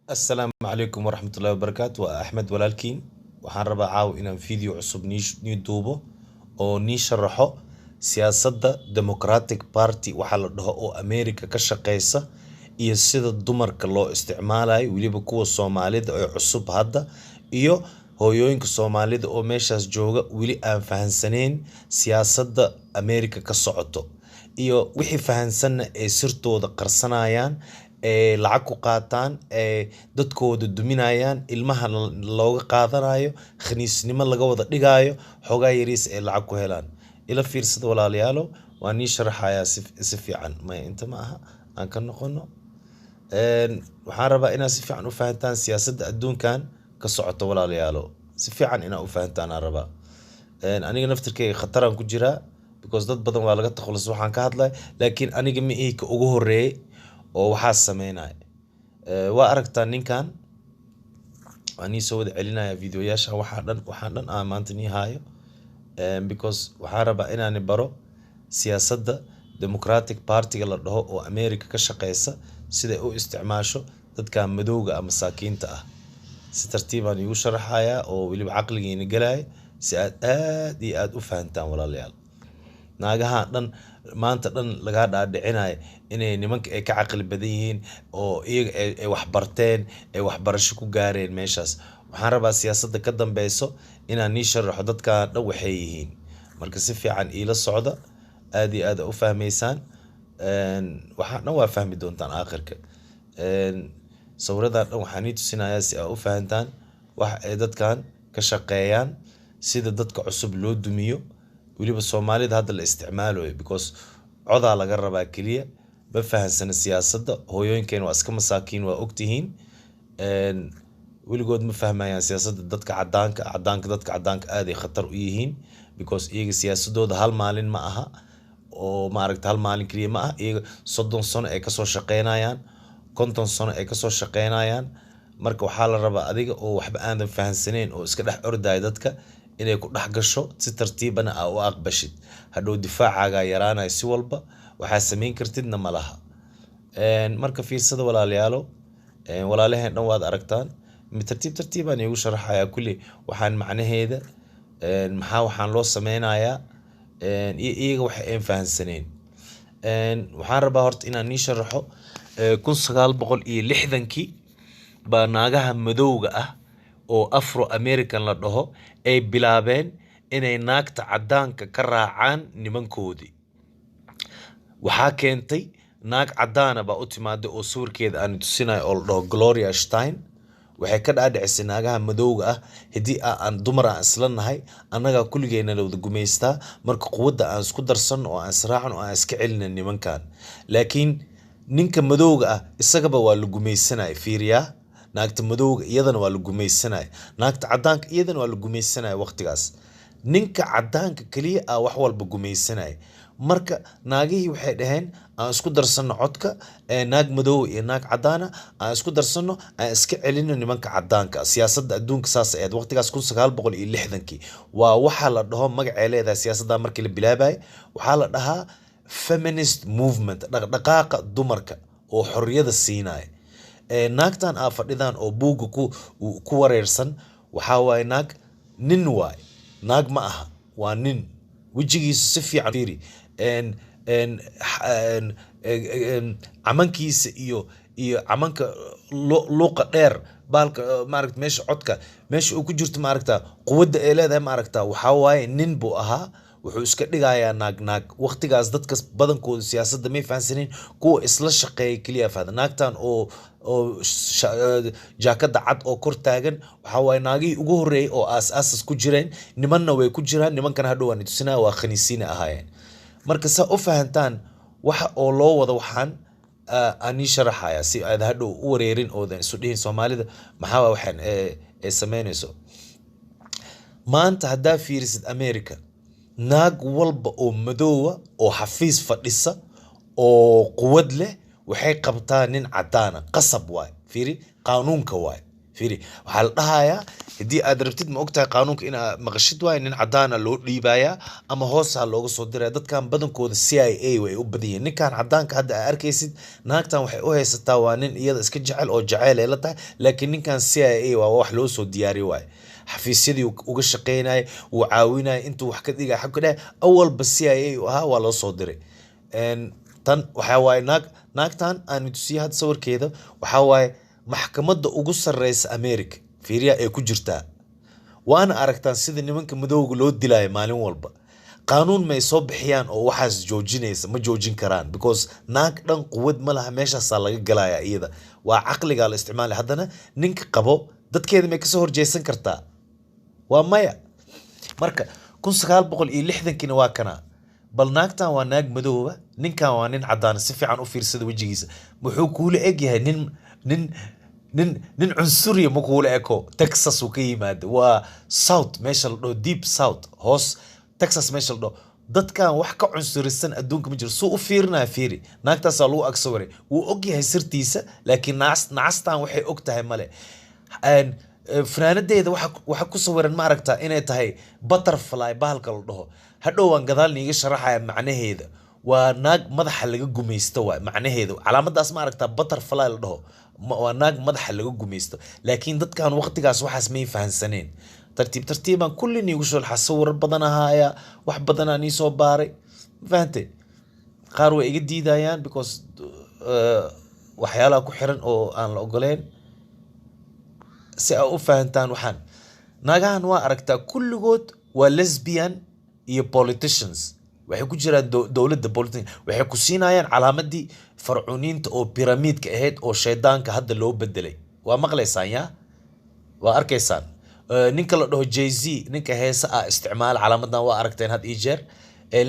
السلام عليكم ورحمة الله وبركاته وأحمد ولالكين waxaan rabaa caaw inaan video cusub nii duubo oo nii sharaxo siyaasadda Democratic Party waxa la dhaho oo America ka shaqeysa iyo sida dumarka loo isticmaalayo waliba kuwa Soomaalida oo cusub hadda iyo hooyooyinka Soomaalida oo meeshaas jooga wali aan fahansaneen siyaasadda America ka socoto iyo wixii fahansanna ee sirtooda qarsanayaan lacag ku qaataan dadkooda duminayaan ilmaha looga qaadanayo khaniisnimo laga wada dhigayo xogaa yariis ee lacag ku helaan ila fiirsada walaalayaalo waa nii sharaxayaa si fiican ma inta ma aha aan ka noqono waxaan rabaa inaad si fiican u fahantaan siyaasadda adduunkan ka socoto walaalayaalo si fiican inaad u fahantaan aan rabaa aniga naftirkeyga khataraan ku jiraa because dad badan waa laga takhaluso waxaan ka hadlay laakiin aniga ma ihi ka ugu horeeyay oo waxaa sameynaya waa aragtaa ninkan waan ii soo wada celinaya videoyaasha waxaan dhan aan maanta nii haayo because waxaan rabaa inaan baro siyaasadda Democratic Party la dhaho oo America ka shaqeysa sida ay u isticmaasho dadka madowga ama saakiinta ah si tartiib aan igu sharaxayaa oo waliba caqligeena galay si aad iyo aad u fahantaan walaalayaal naagaha dhan maanta dhan laga dhaadhicinay inay nimanka ay ka caqli badan yihiin oo iyaga ay wax barteen ay waxbarasho ku gaareen meeshaas waxaan rabaa siyaasadda ka dambeyso inaan nii sharaxo dadka dhan waxay yihiin marka si fiican ila socda aad iyo aad u fahmeysaan waxaan dhan waa fahmi doontaan aakhirka sawiradan dhan waxaan nii tusinayaa si aad u fahantaan wax ay dadkan ka shaqeeyaan sida dadka cusub loo dumiyo waliba Soomaalida hadda la isticmaalayo because codaa laga rabaa kaliya ma fahansana siyaasadda hooyooyinkeen waa iska masaakiin waa ogtihiin waligood ma fahmayaan siyaasadda dadka dadka cadaanka aad ay khatar u yihiin because iyaga siyaasadooda hal maalin ma aha oo maaragta hal maalin kaliya ma aha iyaga 30 sano ay kasoo shaqeynayaan 50 sano ay kasoo shaqeynayaan marka waxaa la rabaa adiga oo waxba aanan fahansaneen oo iska dhex ordaya dadka inay ku dhex gasho si tartiibana aa u aqbashid hadhow difaacaaga yaraanay si walba waxaa sameyn kartidna ma laha marka fiirsada walaalayaalo walaalaheen dhan waad aragtaan tartiibaan igu sharaxayaa kulli waxaan macnaheeda waxaan loo sameynayaa iyaga waxa aan fahansaneen waxaan rabaa horta inaan nii sharaxo 1960kii baa naagaha madowga ah oo Afro American la dhaho ay bilaabeen inay naagta cadaanka ka raacaan nimankoodii waxaa keentay naag cadaana baa u timaada oo sawirkeeda aan tusinayo oo la dhaho Gloria Stein waxay ka dhaadhicisay naagaha madowga ah hadii aan dumar aan isla nahay annaga kulligeena la wada gumeystaa marka quwadda aan isku darsan oo aan israacan oo aan iska celin nimankan laakiin ninka madowga ah isagaba waa la gumeysanay fiiriyaa naagta madowga iyadana waa la gumeysanay naagta cadaanka iyadana waa la gumeysanay waqtigaas ninka cadaanka kaliya ah wax walba gumeysanay marka naagihii waxay dhaheen aan isku darsano codka naag madow iyo naag cadaana aan isku darsano aan iska celino nimanka cadaanka siyaasadda adduunka saas ay waqtigaas 1960kii waa waxa la dhaho magacay leedahay siyaasadda markii la bilaabay waxa la dhahaa feminist movement dhaqdhaqaaqa dumarka oo xorriyada siinay naagtan aa fadhidaan oo buuga ku wareersan waxaa waaye nin waay naag ma aha waa nin wejigiisa si fiican fiiri camankiisa iyo camanka luuqa dheer baalka maaragta meesha codka meesha uu ku jirto maaragta quwadda ay leedahay maaragta waxaa waaye nin buu ahaa wuxuu iska dhigayaa naag waqtigaas dadka badankooda siyaasadda may fahansaneen kuwa isla shaqeeya kaliya fahda naagtan oo jaakada cad oo kor taagan waxa waaye naagii ugu horeeyay oo aas ku jireen nimanna way ku jiraan nimankana hadhow aan tusinaa waa khaniisiina ahaayeen marka saa u fahantaan waxa oo loo wada waxaan aan ii sharaxayaa si aad hadhow u wareerin oodan isu dhihin Soomaalida maxaa waxaan ay sameynayso maanta haddaa fiirisid America naag walba oo madoowa oo xafiis fadhisa oo quwad leh waxay qabtaa nin cadaana qasab waay fiiri qaanuunka waay fiiri waxaa la dhahayaa haddii aad rabtid ma ogtahay qaanuunka inaad maqashid waayo nin cadaana loo dhiibayaa ama hoosaa looga soo diraya dadkan badankooda CIA way u badan yihiin ninkan cadaanka hadda aa arkaysid naagtan waxay u haysataa waa nin iyada iska jecel oo jaceyl ay la tahay laakiin ninkan CIA waa wax loo soo diyaariyo waayo xafiisyadii uga shaqeynaya wuu caawinaya intuu wax ka dhigaya xabka dhahay awalba CIA u ahaa waa loo soo diray tan waxaa waaye naagtan aan tusiya hadda sawirkeeda waxaa waaye maxkamadda ugu sarreysa America fiiriya ay ku jirtaa waana aragtaan sida nimanka madowga loo dilaayo maalin walba qaanuun may soo bixiyaan oo waxaas joojinaysa ma joojin karaan because naag dhan quwad ma laha meeshaasaa laga galaya iyada waa caqligaa la isticmaalay haddana ninka qabo dadkeeda may kasoo horjeesan kartaa waa maya marka 1960kiina waa kana bal naagtan waa naag madowba ninkan waa nin cadaan si fiican u fiirsada wajigiisa wuxuu kuula eg yahay nin cunsuriya ma kuula eko Texas uu ka yimaado waa south meesha la dhaho deep south hoos Texas meesha la dhaho dadkan wax ka cunsurisan adduunka ma jiro soo u fiirinaya fiiri naagtaasaa lagu ag sawiray wuu og yahay sirtiisa laakiin nacastan waxay og tahay male fanaanadeeda waxa ku sawiran ma aragtaa inay tahay butterfly bahalka la dhaho hadhow waan gadaal niiga sharaxaya macnaheeda waa naag madaxa laga gumaysto waa macnaheeda calaamadaas ma aragtaa butterfly la dhaho waa naag madaxa laga gumaysto laakiin dadkan waqtigaas waxaas may fahansaneen tartiibaan kulli niigu sharxa sawir badan ahaaya wax badan aan soo baaray fahantay qaar way iga diidayaan because waxyaalaha ku xiran oo aan la ogoleen si ay u fahantaan waxaan naagahan waa aragtaa kulligood waa lesbian iyo politicians waxay ku jiraan dowladda politician waxay ku siinayaan calaamadii farcuuniinta oo pyramidka ahayd oo shaydaanka hadda loo bedelay waa maqlaysaan yaa waa arkaysaan ninka la dhaho Jay-Z ninka heesa ah isticmaal calaamadan waa aragteen had iyo jeer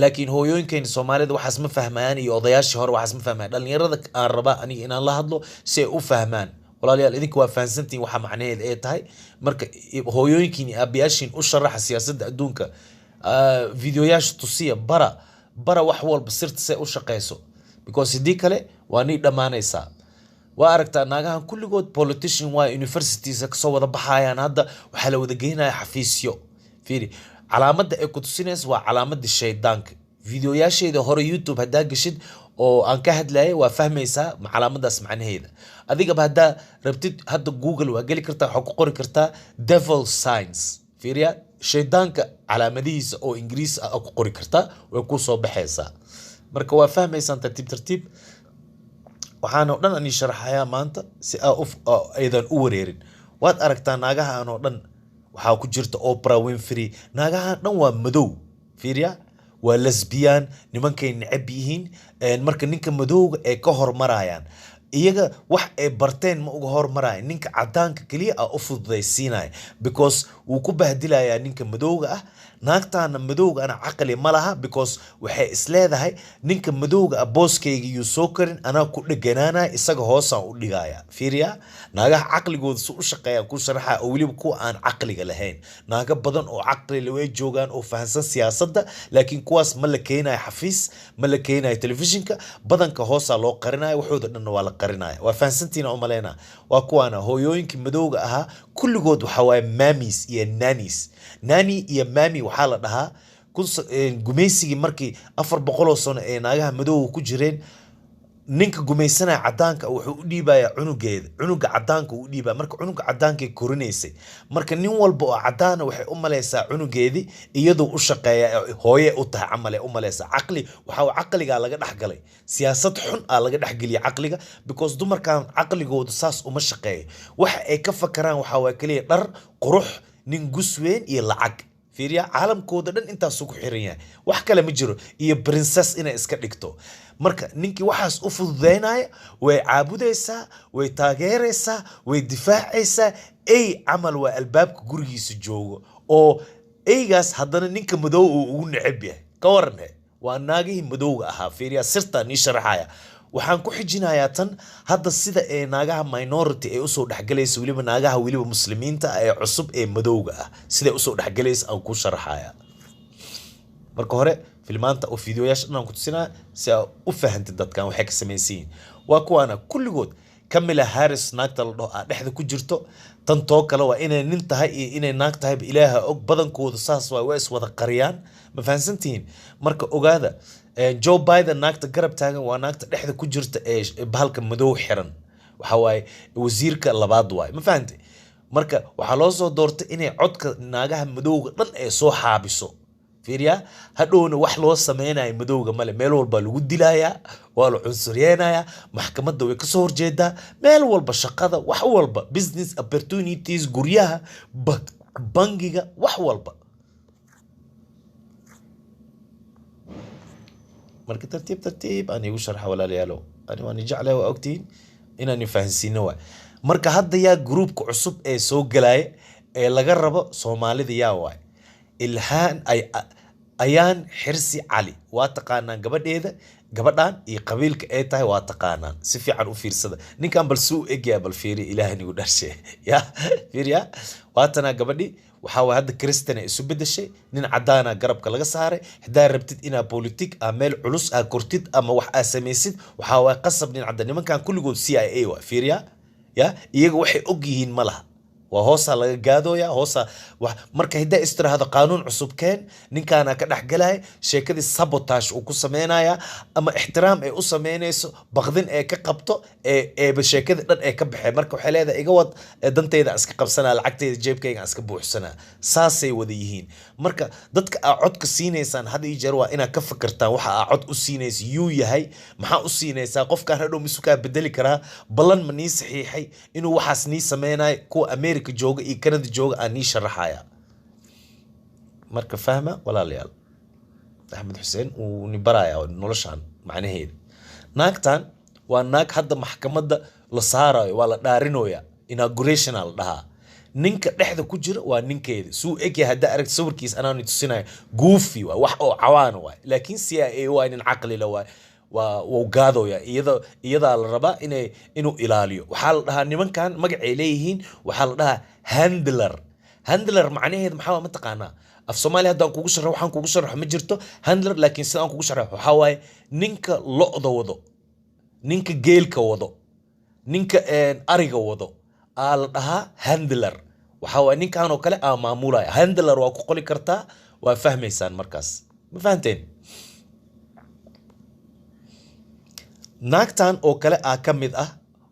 laakiin hooyooyinkeena Soomaalida waxaas ma fahmayaan iyo odayaashii hore waxaas ma fahmayaan dhalinyarada aan rabaa aniga inaan la hadlo si ay u fahmaan walaalayaal idinku waa fahansantiin waxa macnaheedu ay tahay marka hooyooyinkiin aabayaashiin u sharaxa siyaasadda adduunka videoyaasha tusiya bara wax walba sirta say u shaqeyso because hadii kale waa nii dhamaanaysaa waa aragtaa naagahan kulligood politician waa universities ka soo wada baxayaan hadda waxa la wada geynaya xafiisyo fiiri calaamadda ay ku tusinayso waa calaamadda shaydaanka videoyaasheeda hore YouTube hadaa gashid oo aan ka hadlayay waa fahmaysaa calaamadaas macnaheeda adigaba hadaa rabtid hadda Google waa gali kartaa waxa ku qori kartaa devil signs fiiriya shaydaanka calaamadihiisa oo Ingiriis ah ku qori kartaa way ku soo baxaysaa marka waa fahmaysan tartiib waxaan oo dhan aan sharaxayaa maanta si aydan u wareerin waad aragtaa naagahan oo dhan waxa ku jirta Oprah Winfrey naagahan dhan waa madow fiiriya waa lesbian nimankay necab yihiin marka ninka madowga ay ka hormarayaan iyaga wax ay barteen ma uga hormarayaan ninka cadaanka kaliya ah u fududaysiinaya because wuu ku bahdilayaa ninka madowga ah naagtaana madowga ana caqli ma laha because waxay isleedahay ninka madowga ah booskayga iyo soo karin ana ku dhaganaanay isaga hoosaan u dhigaya fiiriya naagaha caqligooda soo u shaqeeyaan ku sharaxa oo waliba kuwa aan caqliga lahayn naaga badan oo caqli leh way joogaan oo fahansan siyaasadda laakiin kuwaas ma la keenayo xafiis ma la keenayo telefishinka badanka hoosa loo qarinayo waxooda dhan waa la qarinaya waa fahansantiina u maleena waa kuwaana hooyooyinkii madowga ahaa kulligood waxa waaye mamis iyo nanis nani iyo mami waxaa la dhahaa gumaysigii markii 400 sano ee naagaha madowga ku jireen ninka gumaysanaya cadaanka wuxuu u dhiibaya cunuga cadaanka u dhiibaya marka cunuga cadaanka ay korinaysay marka nin walba oo cadaana waxay u maleysaa cunugeedii iyadoo u shaqeeya hooye u tahay camale u maleysaa caqli waxa caqliga laga dhaxgalay siyaasad xun ah laga dhaxgaliya caqliga because dumarkan caqligoodu saas uma shaqeeyo waxa ay ka fakaraan waxa waa kaliya dhar qurux nin gusweyn iyo lacag fiiriya caalamkooda dhan intaas ugu xiran yahay wax kale ma jiro iyo princess inay iska dhigto marka ninkii waxaas u fududeynaya way caabudaysaa way taageeraysaa way difaacaysaa ay camal waa albaabka gurigiisa joogo oo aygaas haddana ninka madow uu ugu neceb yahay ka waran waa naagihii madowga ahaa fiiriya sirta ni sharaxaya waxaan ku xijinayaa tan hadda sida ee naagaha minority ee usoo dhaxgalaysa waliba naagaha waliba muslimiinta ee cusub ee madowga ah sida usoo dhaxgalaysa aan ku sharaxaya marka hore filmaanta oo fiidiyoyaasha dhan ku tusinaa si aad u fahantid dadkan waxay ka sameeyeen waa kuwana kulligood Kamala Harris naagta la dhaho dhexda ku jirto tan too kale waa inay nin tahay iyo inay naag tahay ilaaha og badankooda saas waa is wada qariyaan ma fahansantihiin marka ogaada Joe Biden naagta garab taagan waa naagta dhexda ku jirta ee bahalka madow xiran waxa waaye wasiirka labaad waay ma fahantay marka waxaa loo soo doortay inay codka naagaha madowga dhan ee soo xaabiso fiiriya hadhowna wax loo sameynayo madowga male meel walba lagu dilayaa waa la cunsuryeynaya maxkamadda way kasoo horjeedaa meel walba shaqada wax walba business opportunities guryaha bangiga wax walba marka tartiib aan igu sharxa walaalayaalow ani waan jeclahay waa ogtiin inaan fahansiino waa marka hadda yaa groupka cusub ee soo galaya ee laga rabo Soomaalida yaa waay Ilhaan ayaan Xirsi Cali waa taqaanaan gabadhan iyo qabiilka ay tahay waa taqaanaan si fiican u fiirsada ninkan bal suu egyaa bal fiiri Ilaahay ugu dharshay ya fiiriya waatana gabadhi waxa way hadda Kristana isu bedeshay nin cadaana garabka laga saaray hadaa rabtid ina politik meel culus kortid ama wax samaysid waxa way qasab nin cadaan nimankan kulligood CIA waa fiiriya ya iyaga waxay og yihiin malaha waa hoosa laga gaadooya hoosa wax marka hidaa istiraahada qaanuun cusub keen ninkaana ka dhaxgalay sheekadii sabotage uu ku sameynaya ama ixtiraam ay u sameynayso baqdin ay ka qabto ee sheekada dhan ay ka baxay marka waxay leedahay iga wad danteyda iska qabsana lacagteyda jeebkayga iska buuxsana saasay wada yihiin marka dadka codka siinaysan hadii jeer waa ina ka fikirtaan waxa cod u siinaysa yuu yahay maxaa u siinaysa qofkan hadhow misuka bedeli kara balan ma nii saxiixay inuu waxaas nii sameynay kuwa America jooga iyo Canada jooga aan nii sharaxaya marka fahma walaalayaal Axmed Xuseen uu ni baraya noloshan macnaheeda naagtan waa naag hadda maxkamadda la saarayo waa la dhaarinooya inauguration la dhahaa ninka dhexda ku jira waa ninkeeda suu eg yahay hadda aragti sawirkiis anaan tusinayo goofy waa wax oo cawaan waa laakiin CIA waa nin caqli la waa gaadooya iyada la rabaa inuu ilaaliyo waxa la dhahaa nimankan magacay leeyihiin waxa la dhahaa handler macnaheedu maxaa ma taqaanaa af Soomaali hadaan kugu sharaxo waxaan kugu sharaxo ma jirto handler laakiin sidaan kugu sharaxo waxa waaye ninka lo'da wado ninka geelka wado ninka ariga wado la dhahaa handler waxa waaye ninkan oo kale maamulaya handler waa ku qoli kartaa waa fahmaysaan markaas ma fahanteen naagtan oo kale ka mid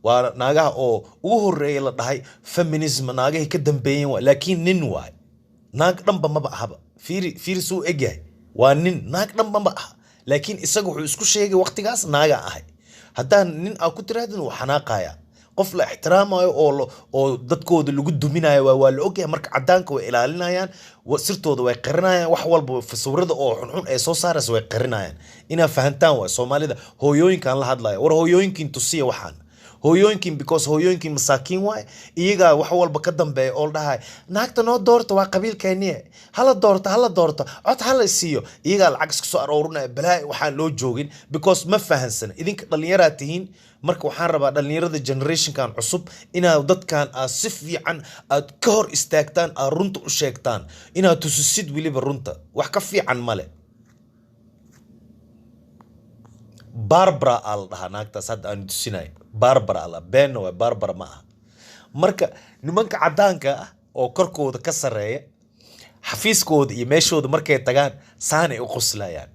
waa naagaha oo ugu horeeyay la dhahay feminism naagaha ka dambeeyeen waa laakiin nin waay naag dhanba ma ahaba fiiri suu egyahay waa nin naag dhanba ma aha laakiin isaga wuxuu isku sheegay waqtigaas naaga ahay haddaan nin ku tiraadin uu xanaaqaya qof la ixtiraamayo oo dadkooda lagu duminayo waa la ogyahay marka cadaanka way ilaalinayaan sirtooda way qarinayaan wax walba sawirada oo xunxun ee soo saaraysa way qarinayaan ina fahantaan waa Soomaalida hooyooyinkan la hadlayo war hooyooyinkin tusiya waxaan hooyooyinkin because hooyooyinkin masaakiin waay iyaga wax walba ka dambeeyo oo dhahay naagta noo doorto waa qabiilkeeniye hala doorto cod hala siiyo iyaga lacag iska soo aroorunay balaa waxaan loo joogin because ma fahansana idinka dhalinyarada tihiin marka waxaan rabaa dhalinyarada generationkan cusub inaa dadkan si fiican aad ka hor istaagtaan runta u sheegtaan inaad tusisid waliba runta wax ka fiican male Barbara al dhahaa naagtaas hadda aan tusinay Barbara ala been waa Barbara ma aha marka nimanka cadaanka oo korkooda ka sareeya xafiiskooda iyo meeshooda markay tagaan saanay u qoslayaan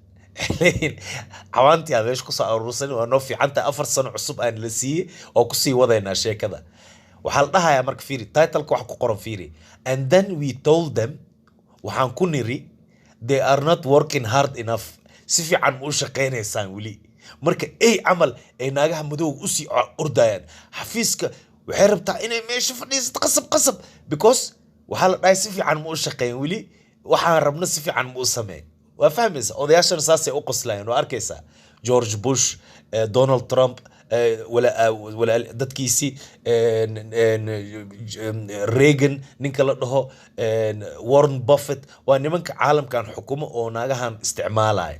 cawaantii adeesh ku soo aruursan waa noo fiicanta 4 sano cusub aan la siiyay oo ku sii wadaynaa sheekada waxa la dhahayaa marka fiiri title-ka wax ku qoran fiiri and then we told them waxaan ku niri they are not working hard enough si fiican u shaqeynaysaan wali marka ay amal ay naagaha madowga u sii ordayaan xafiiska waxay rabtaa inay meesha fadhiisato qasab because waxa la dhahay si fiican u shaqeyn wali waxaan rabna si fiican u sameey waa fahmaysa odayaashan saasay u qoslayaan oo arkaysa George Bush Donald Trump ولا dadkiisi Reagan ninka la dhaho Warren Buffett waa nimanka caalamkan xukumo oo naagahan isticmaalay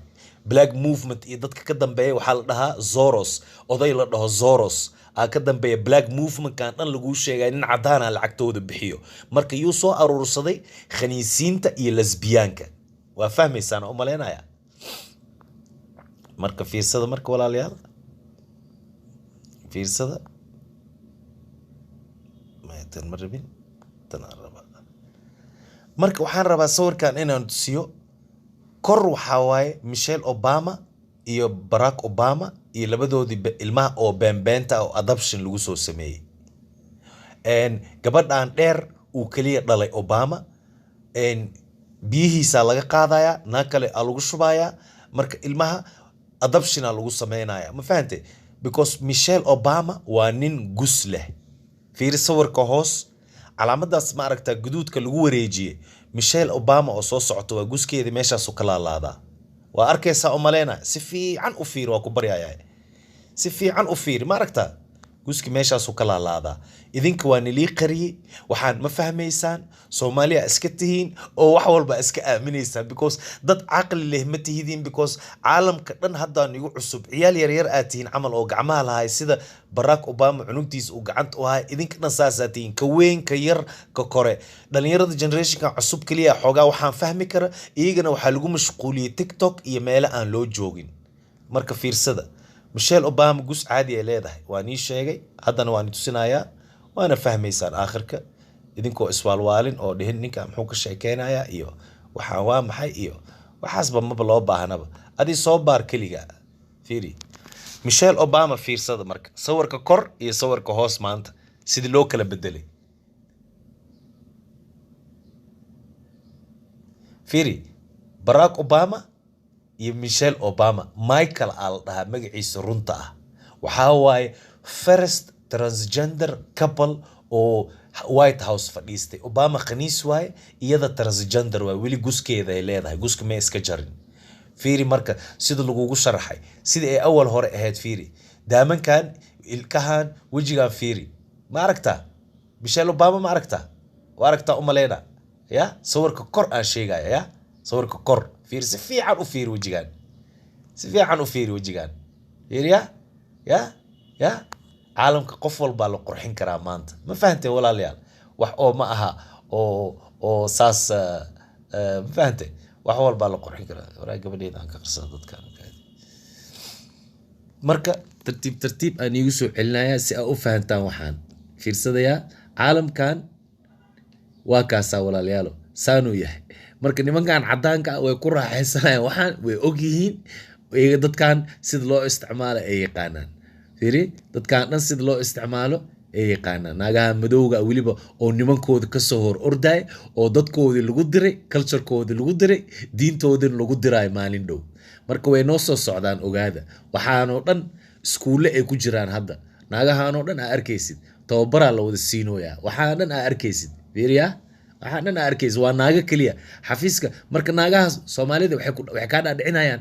black movement iyo dadka ka dambeeyay waxa la dhahaa Soros oday la dhaho Soros ka dambeeya black movement kan dhan lagu sheegay in cadaan lacagtooda bixiyo marka uu soo aruursaday khaniisiinta iyo lesbiyaanka waa fahmaysaan oo maleynaya marka fiirsada marka walaalayaal fiirsada tan ma rabin tan aan rabaa marka waxaan rabaa sawirkan inaan tusiyo kor waxaa waaye Michelle Obama iyo Barack Obama iyo labadoodii ilmaha oo beenbeenta oo adoption lagu soo sameeyey gabadhaan dheer uu kaliya dhalay Obama biyihiisa laga qaadaya naa kale lagu shubaya marka ilmaha adoption lagu sameynaya ma fahantay because Michelle Obama waa nin gus leh fiir sawirka hoos calaamadaas ma aragtaa guduudka lagu wareejiyay Michelle Obama oo soo socota waa guskeeda meeshaas u kala laada waa arkaysaa umaleena si fiican u fiir waa ku baryayaa si fiican u fiir ma aragtaa guski meeshaas u kala laada idinka waa nilii qariyay waxaan ma fahmaysaan Soomaaliya iska tihiin oo wax walba iska aaminaysaan because dad aqli leh ma tihiin because caalamka dhan hadda igu cusub ciyaal yar yar aad tihiin camal oo gacmaha lahay sida Barack Obama cunugtiisa uu gacanta u haay idinka dhan saasaatiin ka weyn ka yar ka kore dhalinyarada generationka cusub kaliya xogaa waxaan fahmi kara iyagana waxa lagu mashquuliyay TikTok iyo meel aan loo joogin marka fiirsada Michelle Obama gus caadi ay leedahay waan ii sheegay haddana waan tusinayaa waana fahmaysaan aakhirka idinkoo iswaalwaalin oo dhihin ninka muxuu ka sheekeynayaa iyo waxaan waa maxay iyo waxaasba maba loo baahnaba adii soo baar kaliya fiiri Michelle Obama fiirsada marka sawirka kor iyo sawirka hoos maanta sidii loo kala bedelay fiiri Barack Obama iyo Michelle Obama Michael al dhaha magaciisa runta ah waxa waaye first transgender couple oo White House fadhiistay Obama khaniis waaye iyada transgender waa wili guskeeda ay leedahay guska ma iska jarin fiiri marka sida lagu sharaxay sida ay awal hore ahayd fiiri daamankan ilkahan wajiga fiiri ma aragtaa Michelle Obama ma aragtaa waa aragtaa umaleena ya sawirka kor aan sheegaya ya sawirka kor fiir si fiican u fiir wajigan si fiican u fiir wajigan fiiriya ya caalamka qof walba la qurxin karaa maanta ma fahantay walaalayaal wax oo ma aha oo saas ma fahantay wax walba la qurxin karaa waraa gabadheeda aan ka qarsan dadkan marka tartiib aan igu soo celinaya si aad u fahantaan waxaan fiirsadaya caalamkan waa kaasa walaalayaal saanu yahay marka nimankan cadaanka way ku raaxaysanayaan waxaan way og yihiin iyaga dadkan sida loo isticmaalo ay yaqaanaan fiiri dadkan dhan sida loo isticmaalo ay yaqaanaan naagaha madowga waliba oo nimankooda ka soo hor orday oo dadkoodii lagu diray culture-koodii lagu diray diintoodii lagu diray maalin dhow marka way noo soo socdaan ogaada waxaanoo dhan iskuulle ay ku jiraan hadda naagahaanoo dhan aa arkaysid tababaraa la wada siinooyaa waxaan dhan aa arkaysid fiiriya waxaan dhan arkaysa waa naaga kaliya xafiiska marka naagaha Soomaalida waxay ka dhaadhicinayaan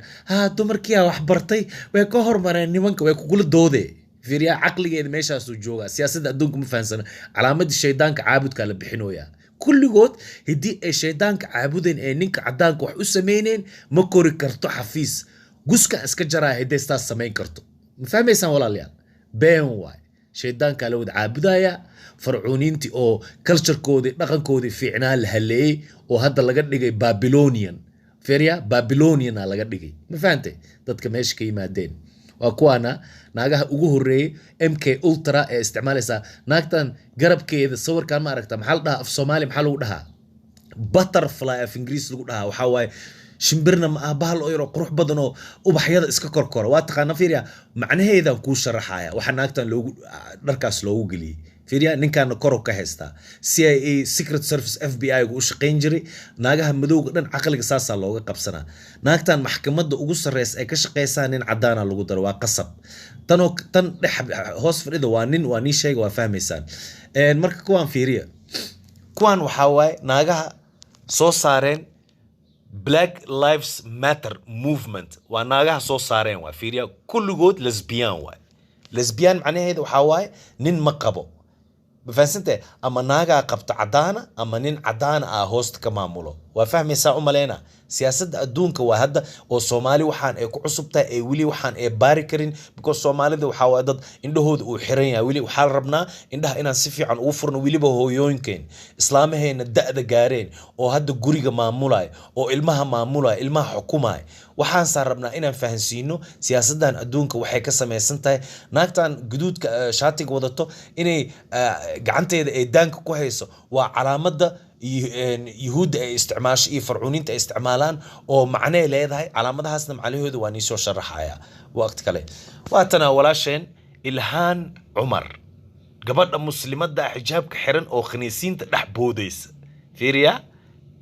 dumarkii wax bartay way ka hormareen nimanka way kugula doodee fiiriya aqligeeda meeshaas uu jooga siyaasadda adduunka ma fahansana calaamadii shaydaanka caabudka la bixinooya kulligood hadii ay shaydaanka caabudeen ee ninka cadaanka wax u sameeyeen ma kori karto xafiis guska iska jaraa hideestaas sameyn karto ma fahmaysan walaalayaal been waay shaydaanka la wada caabudaya farcuuniinti oo culture-koodii dhaqankoodii fiicnaa la haleeyay oo hadda laga dhigay Babylonian fiiriya Babylonian laga dhigay ma fahantay dadka meesha ka yimaadeen waa kuwana naagaha ugu horeeyay MK Ultra ee isticmaalaysa naagtan garabkeeda sawirkan ma aragtaa maxaa la dhahaa af Soomaali maxaa lagu dhahaa butterfly af Ingiriis lagu dhahaa waxa waaye shimbirna ma ah bahal oo yar qurux badan oo ubaxyada iska korkora waa taqaana fiiriya macnaheedan ku sharaxaya waxa naagtan loogu dharkaas loogu galiyay fiiriya ninkan kor ka haysta CIA Secret Service FBI ugu shaqeyn jiray naagaha madowga dhan aqliga saasa looga qabsana naagtan maxkamadda ugu sarreys ay ka shaqeysaan in cadaana lagu daro waa qasab tan hoos fadhida waa nin sheega waa fahmaysaan marka kuwan fiiriya kuwan waxa waaye naagaha soo saareen Black Lives Matter movement waa naagaha soo saareen waa fiiriya kulligood lesbian macnaheedu waxa waaye nin ma qabo بفهمت أما ناقة قبت عدانة أما نين عدانة هوست كمامولو وفهميسا أمالينا سياسة أدونك وهذا وصومالي وحان إيه كعصبتا إيه ولي وحان إيه باركرين بكو صومالي ذو حوادد إنده هو وحرين ويلي وحال ربنا إنده إنا سفي عن أوفرن ويلي بهو يوينكين إسلامي هين الدأ جارين أو هذا جوريجا معمولاي أو إلمها معمولاي إلمها حكوماي waxaan saan rabnaa inaan fahansiino siyaasadan adduunka waxay ka samaysan tahay naagtan guduudka shaatiga wadato inay gacanteeda ay daanka ku hayso waa calaamada yuhuudda ay isticmaasho iyo farcuuniinta ay isticmaalaan oo macnay leedahay calaamadahaasna macnahooda waa nii soo sharaxaya waqti kale waatana walaasheen Ilhaan Cumar gabadha muslimadda xijaabka xiran oo khaniisiinta dhex boodaysa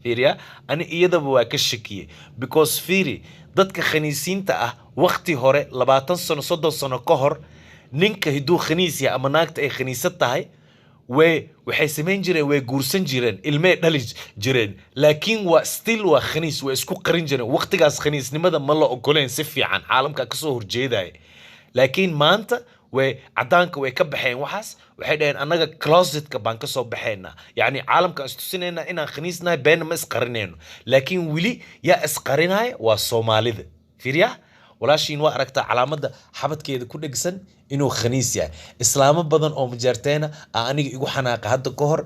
fiiriya ani iyadaba waa ka shakiye because fiiri dadka khaniisiinta ah waqti hore 20 sano 30 sano ka hor ninka hiduu khaniis yahay ama naagta ay khaniisad tahay waxay sameyn jireen way guursan jireen ilmay dhali jireen laakiin waa still waa khaniis way isku qarin jireen waqtigaas khaniisnimada ma la ogoleen si fiican caalamka ka soo horjeeday laakiin maanta way cadaanka way ka baxeen waxaas waxay dhaheen anaga closetka baan ka soo baxeena yani caalamka istusinayna inaan khaniisnahay been ma isqarinayno laakiin wili yaa isqarinay waa Soomaalida fiiriya walaashiin waa aragtaa calaamada xabadkeeda ku dhigsan inuu khaniis yahay islaamo badan oo majarteena aniga igu xanaaqa hadda ka hor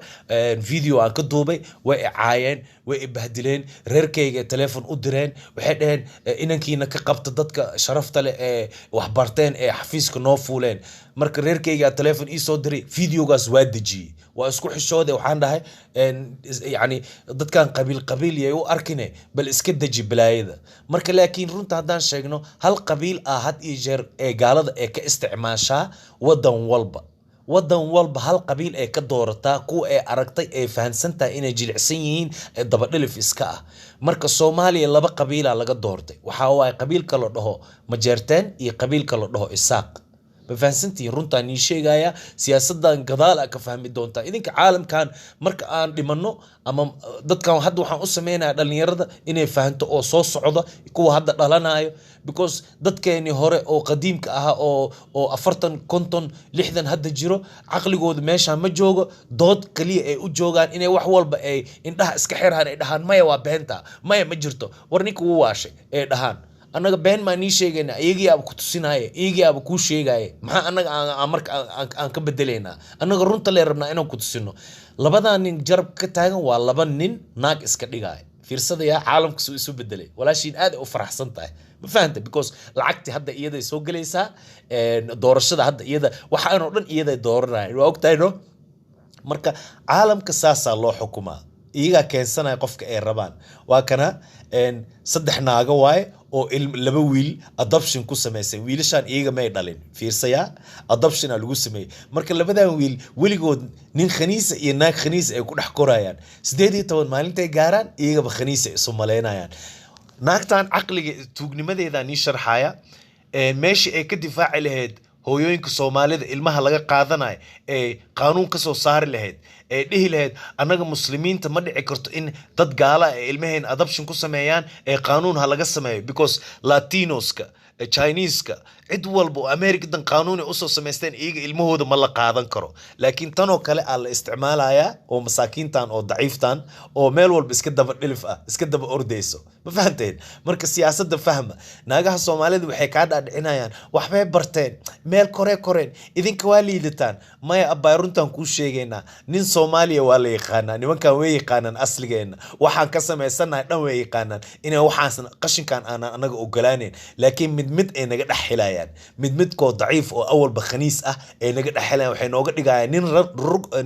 video aan ka duubay way caayeen way bahdileen reerkayga telefoon u direen waxay dhaheen inankiina ka qabta dadka sharafta leh ee wax barteen ee xafiiska noo fuuleen marka reerkayga telefoon ii soo diray videogaas waa dejiyay waa isku xishooday waxaan dhahay yani dadkan qabiil yay u arkine bal iska deji balaayada marka laakiin runta hadaan sheegno hal qabiil had iyo jeer ee gaalada ee ka isticmaashaa wadan walba hal qabiil ee ka doorataa kuwa ee aragtay ee fahansantahay inay jilicsan yihiin ee dabadhilif iska ah marka Soomaaliya laba qabiil laga doortay waxa waay qabiilka la dhaho Majeerteen iyo qabiilka la dhaho Isaaq بفانسنتي رونتا نيشيغايا سياسدان غدال ka fahmi doonta idinka caalamkan marka aan dhimano ama dadkan hadda waxaan u sameeynaa dhalinyarada inay fahanto oo soo socdo kuwa hadda dhalanayo because dadkeeni hore oo qadiimka ah oo 40 50 60 hadda jiro aqligooda meesha ma joogo dood kaliya ay u joogaan inay wax walba ay indhaha iska xiraan ay dhahaan maya waa beenta maya ma jirto warninku uu waashay ay dhahaan anaga been ma nii sheegayna iyagii aad ku tusinaaye iyagii aad ku sheegaaye maxaa anaga aan ka bedeleynaa anaga runta leer rabnaa inaan ku tusino labadan nin jarab ka taagan waa laba nin naag iska dhigay fiirsadaya caalamka soo isu bedelay walaashiin aad u faraxsan tahay ma fahamta because lacagti hadda iyada soo galaysaa doorashada hadda iyada waxa aan oo dhan iyada dooranayaan waa ogtahay no marka caalamka saasa loo xukumaa iyaga keensanay qofka ay rabaan waa kana saddex naaga waay oo laba wiil adoption ku sameysay wiilashan iyaga may dhalin fiirsaya adoption lagu sameeyay marka labadan wiil weligood nin khaniisa iyo naag khaniisa ay ku dhex korayaan 18 maalintay gaaraan iyaga khaniisa isu maleynayaan naagtan aqliga tuugnimadeeda ni sharxaya meeshii ay ka difaaci lahayd hooyooyinka Soomaalida ilmaha laga qaadanayo ee qaanuun ka soo saari lahayd ee dhihi lahayd anaga muslimiinta ma dhici karto in dad gaala ee ilmaheen adoption ku sameeyaan ee qaanuun ha laga sameeyo because Latinoska Chinese-ka cid walba oo American qaanuuni u soo sameysteen iyaga ilmahooda ma la qaadan karo laakiin tan oo kale la isticmaalaya oo masaakiintan oo daciiftan oo meel walba iska daba dhilif ah iska daba ordeyso ma fahanteen marka siyaasadda fahma naagaha Soomaalida waxay ka dhaadhicinayaan waxbay barteen meel koreen idinka waa liidataan maya abay runtan ku sheegaynaa nin Soomaaliya waa la yaqaanaa nimankan way yaqaanaan asligeena waxaan ka sameysanahay dhan way yaqaanaan inay waxaan qashinkan aan anaga ogolaaneen laakiin mid ay naga dhaxilayaan mid ko daciif oo awal khaniis ah ay naga dhaxilayaan waxay nooga dhigayaan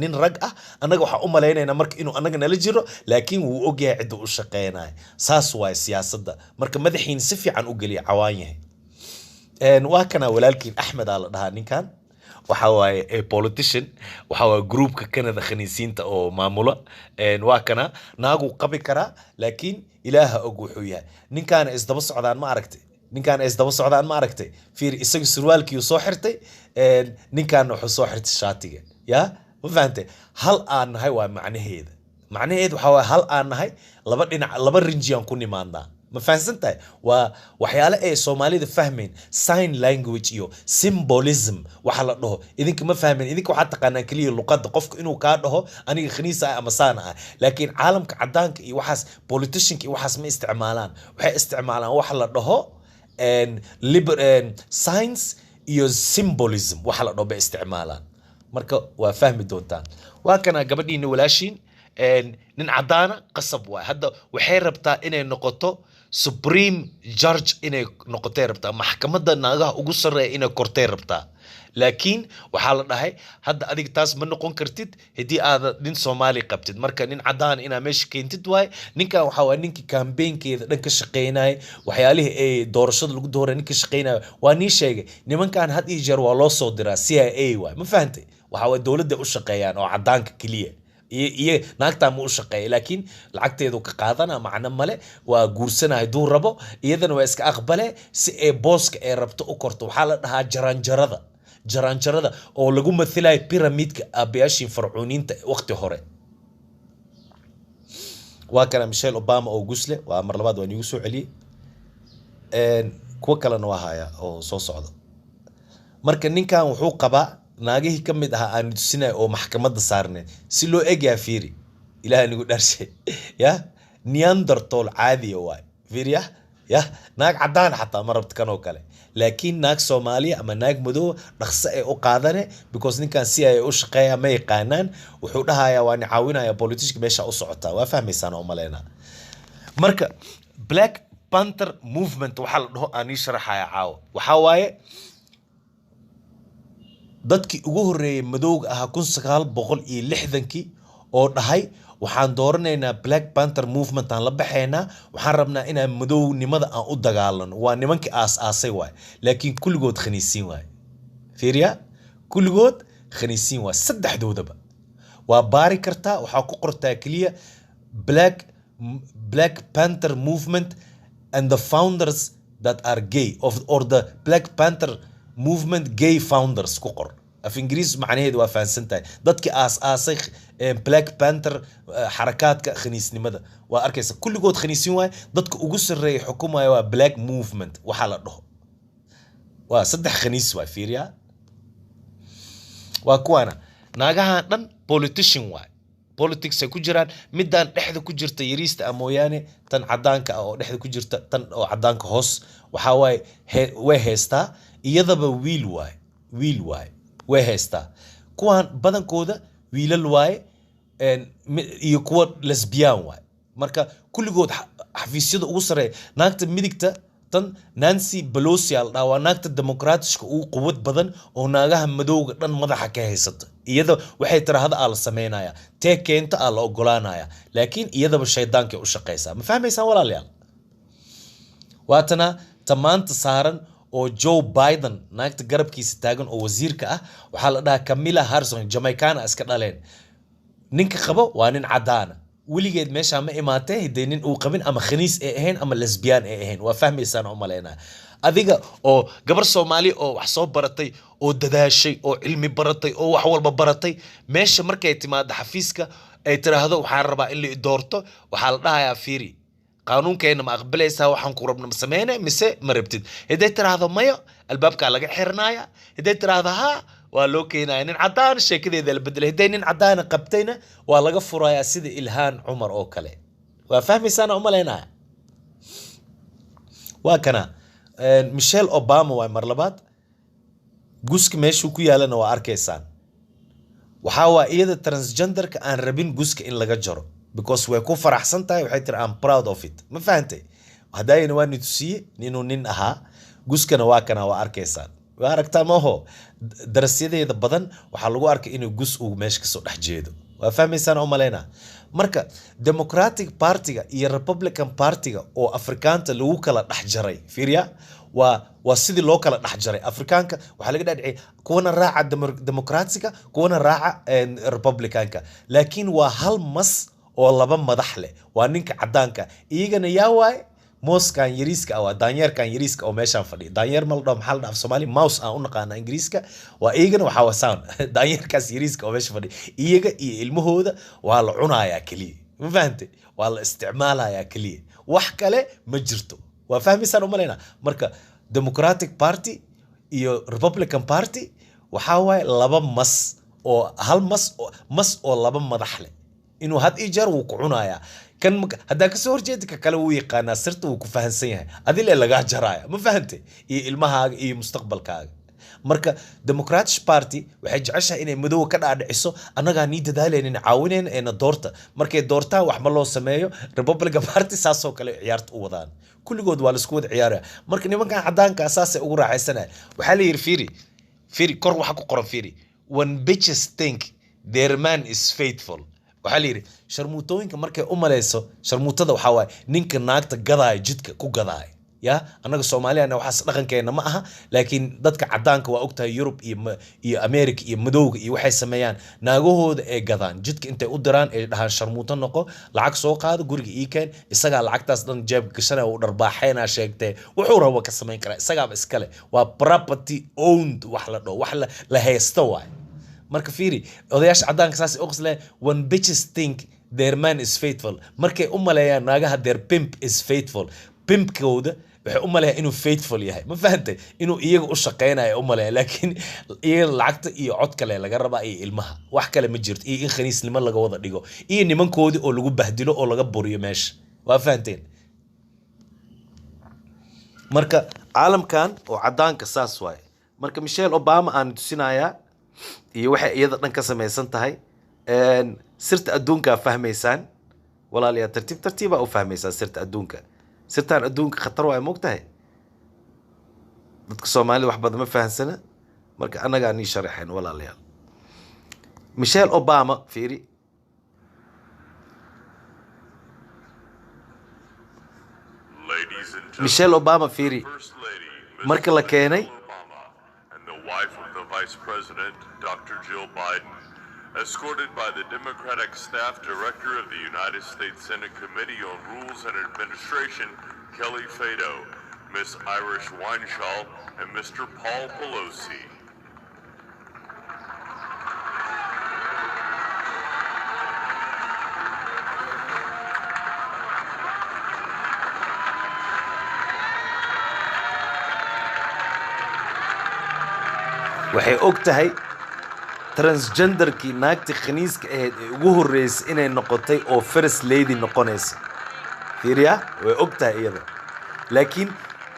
nin rag ah anaga waxa u maleynayna marka inuu anaga nala jiro laakiin wuu ogyahay cid uu shaqeynay saas waa siyaasadda marka madaxiin si fiican u galiya cawaan yahay waa kana walaalkiin Axmed la dhahaa ninkan waxa waaye politician waxa waa groupka Canada khaniisiinta oo maamula waa kana naagu qabi kara laakiin ilaaha og wuxuu yahay ninkan isdaba socdaan ma aragtay ninkan isdaba socdaan ma aragtay fiir isaga surwaalkii soo xirtay ninkan wuxuu soo xirtay shaatiga ya ma fahamtay hal aan nahay waa macnaheeda waxa waa hal aan nahay laba dhinac laba rinjiyaan ku nimaadnaa ma fahansantahay waa waxyaale ay Soomaalida fahmeen sign language iyo symbolism waxa la dhaho idinka ma fahmeen idinka waxa taqaanaan kaliya luqadda qofka inuu ka dhaho aniga khaniisa ama saana ah laakiin caalamka cadaanka iyo waxaas politicianka iyo waxaas ma isticmaalaan waxay isticmaalaan waxa la dhaho science iyo symbolism waxa la dhaho bay isticmaalaan marka waa fahmi doontaan waa kana gabadhiina walaashiin nin cadaana qasab waay hadda waxay rabtaa inay noqoto supreme judge inay noqotay rabtaa maxkamadda naagaha ugu sareeya inay kortay rabtaa laakiin waxaa la dhahay hadda adiga taas ma noqon kartid hadii aad nin Soomaali qabtid marka nin cadaan ina meesha keentid waay ninkan waxa waa ninkii campaignkeeda dhan ka shaqeynay waxyaalihi ay doorashada lagu dooray ninka shaqeynay waa nii sheegay nimankan had iyo jeer waa loo soo diraa CIA waay ma fahantay waxa waa dawladda u shaqeeyaan oo cadaanka kaliya iyo naagta ma u shaqeeyay laakiin lacagteedu ka qaadana macna male waa guursanahay duu rabo iyadana waa iska aqbale si ay booska ay rabto u korto waxa la dhahaa jaranjarada oo lagu mathilayo pyramidka aabayaashii farcuuniinta waqti hore waa kana Michelle Obama oo gusle waa mar labaad waa nigu soo celiyay kuwa kalena waa haya oo soo socdo marka ninkan wuxuu qabaa naagihii ka mid ahaa aan tusinay oo maxkamadda saarnay si loo eegyaa fiiri ilaahay nigu dharshay ya neanderthal caadi waay fiiriya ya naag cadaan xataa ma rabto kan oo kale laakiin naag Soomaaliya ama naag madow dhaqso ay u qaadane because ninkan si ay u shaqeeya ma yaqaanaan wuxuu dhahayaa waa ni caawinaya politician meesha u socota waa fahmaysaan oo maleena marka Black Panther movement waxa la dhaho aan sharaxaya caaw waxa waaye dadkii ugu horeeyay madowga ah 1960kii oo dhahay waxaan dooranaynaa Black Panther movement aan la baxaynaa waxaan rabnaa inaan madownimada aan u dagaalano waa nimankii aas-aasay waay laakiin kulligood khaniisiin waay fiiriya kulligood khaniisiin waay saddexdoodaba waa baari kartaa waxaa ku qortaa kaliya Black Panther movement and the founders that are gay or the Black Panther movement gay founders ku qor af Ingiriis macnaheedu waa fahansantahay dadkii aas-aasay Black Panther xarakaadka khaniisnimada waa arkaysa kulligood khaniisiin waay dadka ugu sareeyay xukumayo waa Black movement waxa la dhaho waa saddex khaniis waay fiiriya waa kuwana naagahan dhan politician waay politics ay ku jiraan midaan dhexda ku jirta yariista amooyaane tan cadaanka oo dhexda ku jirta tan oo cadaanka hoos waxa waay way heystaa iyadaba wiil waay way heystaa kuwan badankooda wiilal waay iyo kuwa lesbian waay marka kulligood xafiisyada ugu sareeya naagta midigta tan Nancy Pelosi waa naagta demokraatiska ugu quwad badan oo naagaha madowga dhan madaxa ka haysata iyada waxay tiraahdaa la sameynaya tee keenta la ogolaanaya laakiin iyadaba shaydaanka u shaqeysaa ma fahmaysaan walaalayaal waatana tamaanta saaran oo Joe Biden naagta garabkiisa taagan oo wasiirka ah waxa la dhahaa Kamala Harris Jamaican iska dhaleen ninka qabo waa nin cadaan weligeed meesha ma imaatay hadii nin uu qabin ama khaniis ay ahayn ama lesbian ay ahayn waa fahmaysaan oo maleena adiga oo gabar Soomaali oo wax soo baratay oo dadaashay oo cilmi baratay oo wax walba baratay meesha markay timaado xafiiska ay tiraahdo waxaan rabaa in la doorto waxa la dhahayaa fiiri qaanuunkeena ma aqbalaysaa waxaan ku rabno sameeyna mise ma rabtid haday tiraahdo mayo albaabka laga xirnaaya haday tiraahdo ha waa loo keenayaa nin cadaan sheekadeeda la bedelay haday nin cadaan qabtayna waa laga furayaa sida Ilhaan Umar oo kale waa fahmaysaan oo maleena waa kana Michelle Obama waa mar labaad guska meeshu ku yaalana waa arkaysaan waxa waa iyada transgenderka aan rabin guska in laga jaro because way ku faraxsan tahay waxay tiri I'm proud of it ma fahantay hadayna waa nitusiye ninuu nin ahaa guskana waa kana waa arkaysaan waa aragtaa maaho darasyadeeda badan waxa lagu arkay inuu gus uu meesha ka soo dhex jeedo waa fahmaysaan oo maleena marka Democratic Party-ga iyo Republican Party-ga oo Afrikaanta lagu kala dhex jaray fiiriya waa sidii loo kala dhex jaray Afrikaanka waxa laga dhacay kuwana raaca Democratic-ga kuwana raaca Republican-ka laakiin waa hal mas oo laba madax leh waa ninka cadaanka iyagana yaa waay mooskan yariiska waa daanyeerkan yariiska oo meeshan fadhiyo daanyeer mal dhaw maxal dhaaf Soomaali mouse aan u naqaana Ingiriiska waa iyagana waxa wasaan daanyeerkaas yariiska oo meesha fadhiyo iyaga iyo ilmahooda waa la cunaaya kaliya ma fahantay waa la isticmaalayaa keliya wax kale ma jirto waa fahmaysaan u malaynaa marka democratic party iyo republican party waxaa waaye laba mas oo hal mas oo laba madax leh inuu had iyo jeer wuu ku cunayaa kan haddaa kasoo horjeeda ka kale wuu yaqaanaa sirta wuu ku fahansan yahay adile lagaa jaraya ma fahantay iyo ilmahaaga iyo mustaqbalkaaga marka democratic party waxay jeceshahay inay madowga ka dhaadhiciso annagaa nii dadaalaynin caawinayna eena doorta markay doortaan wax ma loo sameeyo republican party saasoo kale ciyaarta u wadaan kulligood waa laisku wada ciyaaraya marka nimankan caddaanka saasay ugu raaxaysanaya waxaa la yidhi fiiri kor waxa ku qoran fiiri when bitches think their man is faithful waxaa la yidhi sharmuutooyinka markay u malayso sharmuutada waxaa waaye ninka naagta gadaaya jidka ku gadaaya ya annaga soomaaliyana waxaas dhaqankeena ma aha laakiin dadka caddaanka waa ogtahay yurub iyo america iyo madowga iyo waxay sameeyaan naagahooda ee gadaan jidka intay u diraan ay dhahaan sharmuuto noqo lacag soo qaado guriga ii keen isagaa lacagtaas dhan jeebka gashanaya uu dharbaaxeynaa sheegtee wuxuu raba ka samayn karaa isagaaba iskale waa property owned wax la dhaho wax la haysta waay marka fiiri odayaasha caddaanka saasay u qosleen when bitches think their man is faithful markay u maleeyaan naagaha their pimp is faithful pimpkooda waxay u maleeyaan inuu faithful yahay ma fahantay inuu iyaga u shaqeynayo u maleeya laakiin iyaga lacagta iyo cod kale laga rabaa iyo ilmaha wax kale ma jirto iyo in khaniisnimo laga wada dhigo iyo nimankoodii oo lagu bahdilo oo laga buriyo meesha waa fahanteen marka caalamkan oo caddaanka saas waaye marka Michelle Obama aan tusinayaa iyo waxay iyada dhan ka samaysan tahay sirta adduunka fahmaysaan walaalayaal tartiiba u fahmaysaan sirta adduunka sirtaan adduunka khatar waa moogtahay dadka Soomaalida wax badan ma fahansana marka anaga aan sharaxeen walaalayaal Michelle Obama fiiri Michelle Obama fiiri marka la keenay wife of the Vice President, Dr. Jill Biden, escorted by the Democratic Staff Director of the United States Senate Committee on Rules and Administration, Kelly Fado, Miss Irish Weinschall, and Mr. Paul Pelosi. waxay og tahay transgenderkii naagti khaniiska ahayd ee ugu horreysay inay noqotay oo first lady noqonaysa fiiriya way og tahay iyada laakiin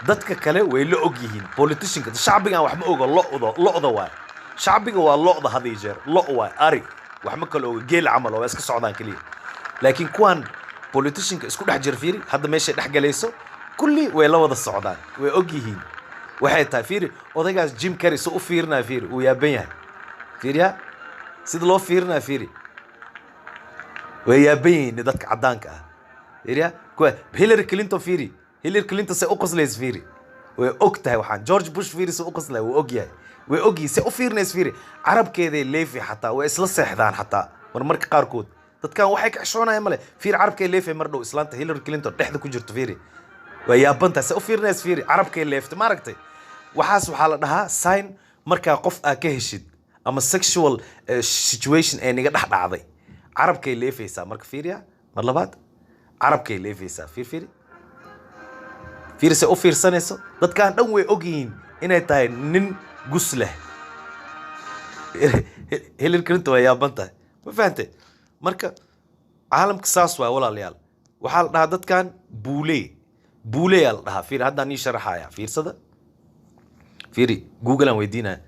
dadka kale way la og yihiin politicianka shacbigan wax ma oga lo'da waay shacbiga waa lo'da hadii jeer waay ari wax ma kale oga geel camal oo iska socdaan kaliya laakiin kuwan politicianka isku dhex jir fiiri hadda meesha dhex galayso kulli way la wada socdaan way og yihiin waxay tahay fiiri odaygaas Jim Carrey soo u fiirnaa fiiri uu yaaban yahay fiiriya sida loo fiirnaa fiiri way yaaban yihiin dadka caddaanka ah fiiriya kuwa Hillary Clinton fiiri Hillary Clinton say u qoslays fiiri way og tahay waxaan George Bush fiiri soo u qoslay way og yahay way og yihiin say u fiirnays fiiri carabkeeday leefi xataa way isla seexdaan xataa marka qaarkood dadkan waxay ka xishoonayaan male fiiri carabkay leefi mar dhow islaanta Hillary Clinton dhexda ku jirto fiiri way yaaban tahay say u fiirnays fiiri carabkay leefta ma aragtay waxaas waxaa la dhahaa sign markaa qof aa ka heshid ama sexual situation ee niga dhex dhacday carabkay leefaysaa marka fiiriya mar labaad carabkay leefaysaa fiiri se u fiirsanayso dadkaan dhan way og yihiin inay tahay nin gus leh Hillary Clinton way yaaban tahay ma fahantay marka caalamka saas waa walaalayaal waxaa la dhahaa dadkan buule yaa la dhahaa fiiri haddaan ii sharaxaya fiirsada fiiri Google aan weydiinaya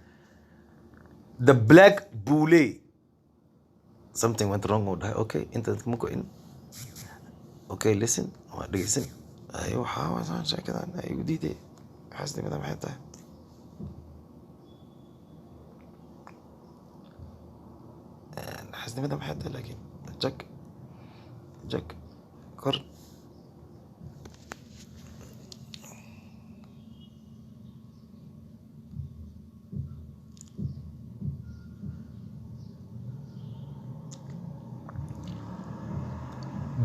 the black bule something went wrong with her okay internet ma in okay listen waa dhegeysan ayo waxaa sheekadan ay u diiday xasnimada maxay tahay xasnimada maxay tahay laakiin jack kor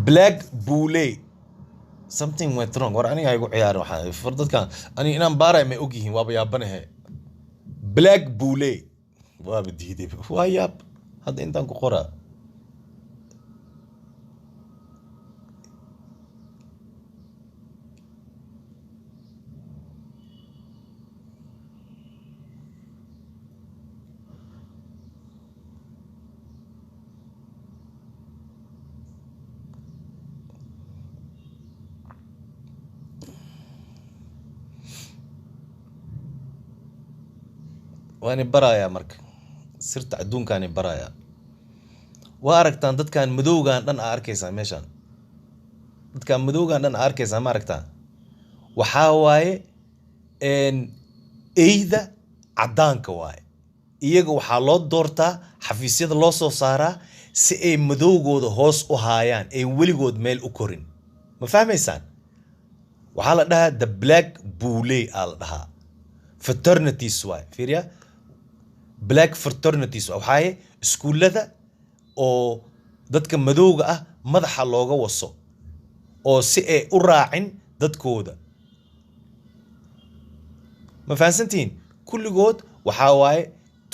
black bule something went wrong war aniga igu ciyaar waxa fardadkan ani inaan baaray ma og yihiin waaba yaabanahay black bule waaba diiday waa yaab hadda intaan ku qoraa وأنا برايا مرك صرت عدون كاني برايا وأركتان دت كان مدوغان دن أركيسا ميشان دت كان مدوغان دن أركيسا ما أركتان وحاواي إن إيدا عدانك واي iyaga waxaa loo doortaa xafiisyada loo soo saaraa si ay madowgooda hoos u haayaan ay weligood meel u korin ma fahmaysaan waxaa la dhahaa the black bully aa la dhahaa fraternities waay fiiriya black fraternities waxaaye iskuullada oo dadka madowga ah madaxa looga waso oo si ay u raacin dadkooda ma fahansantiin kulligood waxaa waaye